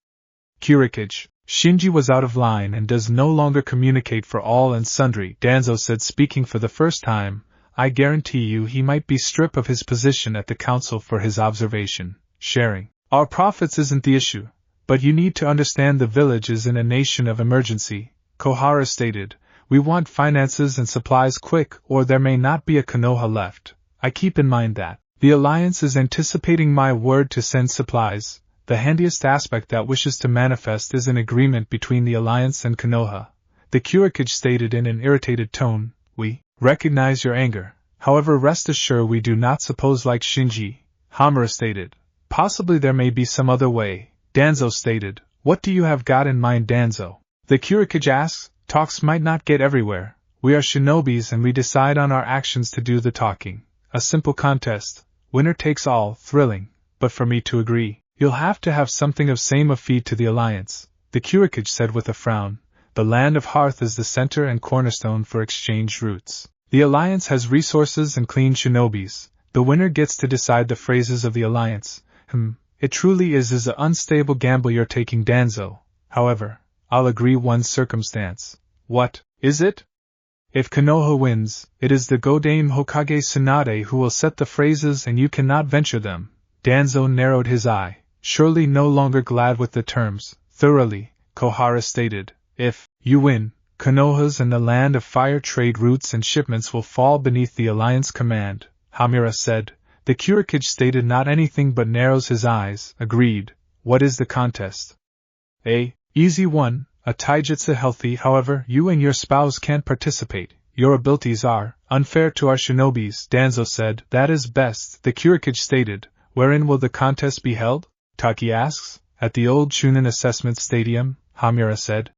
Speaker 1: Kurikage, Shinji was out of line and does no longer communicate for all and sundry, Danzo said speaking for the first time. I guarantee you he might be stripped of his position at the council for his observation. Sharing our profits isn't the issue, but you need to understand the village is in a nation of emergency, Kohara stated. We want finances and supplies quick or there may not be a Konoha left. I keep in mind that the Alliance is anticipating my word to send supplies. The handiest aspect that wishes to manifest is an agreement between the Alliance and Konoha. The Kurikage stated in an irritated tone, we recognize your anger, however rest assured we do not suppose like Shinji, Hamura stated. Possibly there may be some other way, Danzo stated. What do you have got in mind, Danzo? The Kurikage asks. Talks might not get everywhere. We are shinobis and we decide on our actions to do the talking. A simple contest. Winner takes all, thrilling. But for me to agree, you'll have to have something of same of feed to the alliance, the Kurikage said with a frown. The land of Hearth is the center and cornerstone for exchange routes. The alliance has resources and clean shinobis. The winner gets to decide the phrases of the alliance. It truly is an unstable gamble you're taking, Danzo. However, I'll agree one circumstance. What is it? If Konoha wins, it is the Godame Hokage Tsunade who will set the phrases and you cannot venture them. Danzo narrowed his eye, surely no longer glad with the terms. Thoroughly, Kohara stated. If you win, Konoha's and the Land of Fire trade routes and shipments will fall beneath the Alliance command, Hamura said. The Kurikage stated not anything but narrows his eyes, agreed. What is the contest? Easy one, a taijutsu healthy, however, you and your spouse can't participate. Your abilities are unfair to our shinobis, Danzo said. That is best, the Kurikage stated. Wherein will the contest be held? Taki asks. At the old Chunin Assessment Stadium, Hamura said.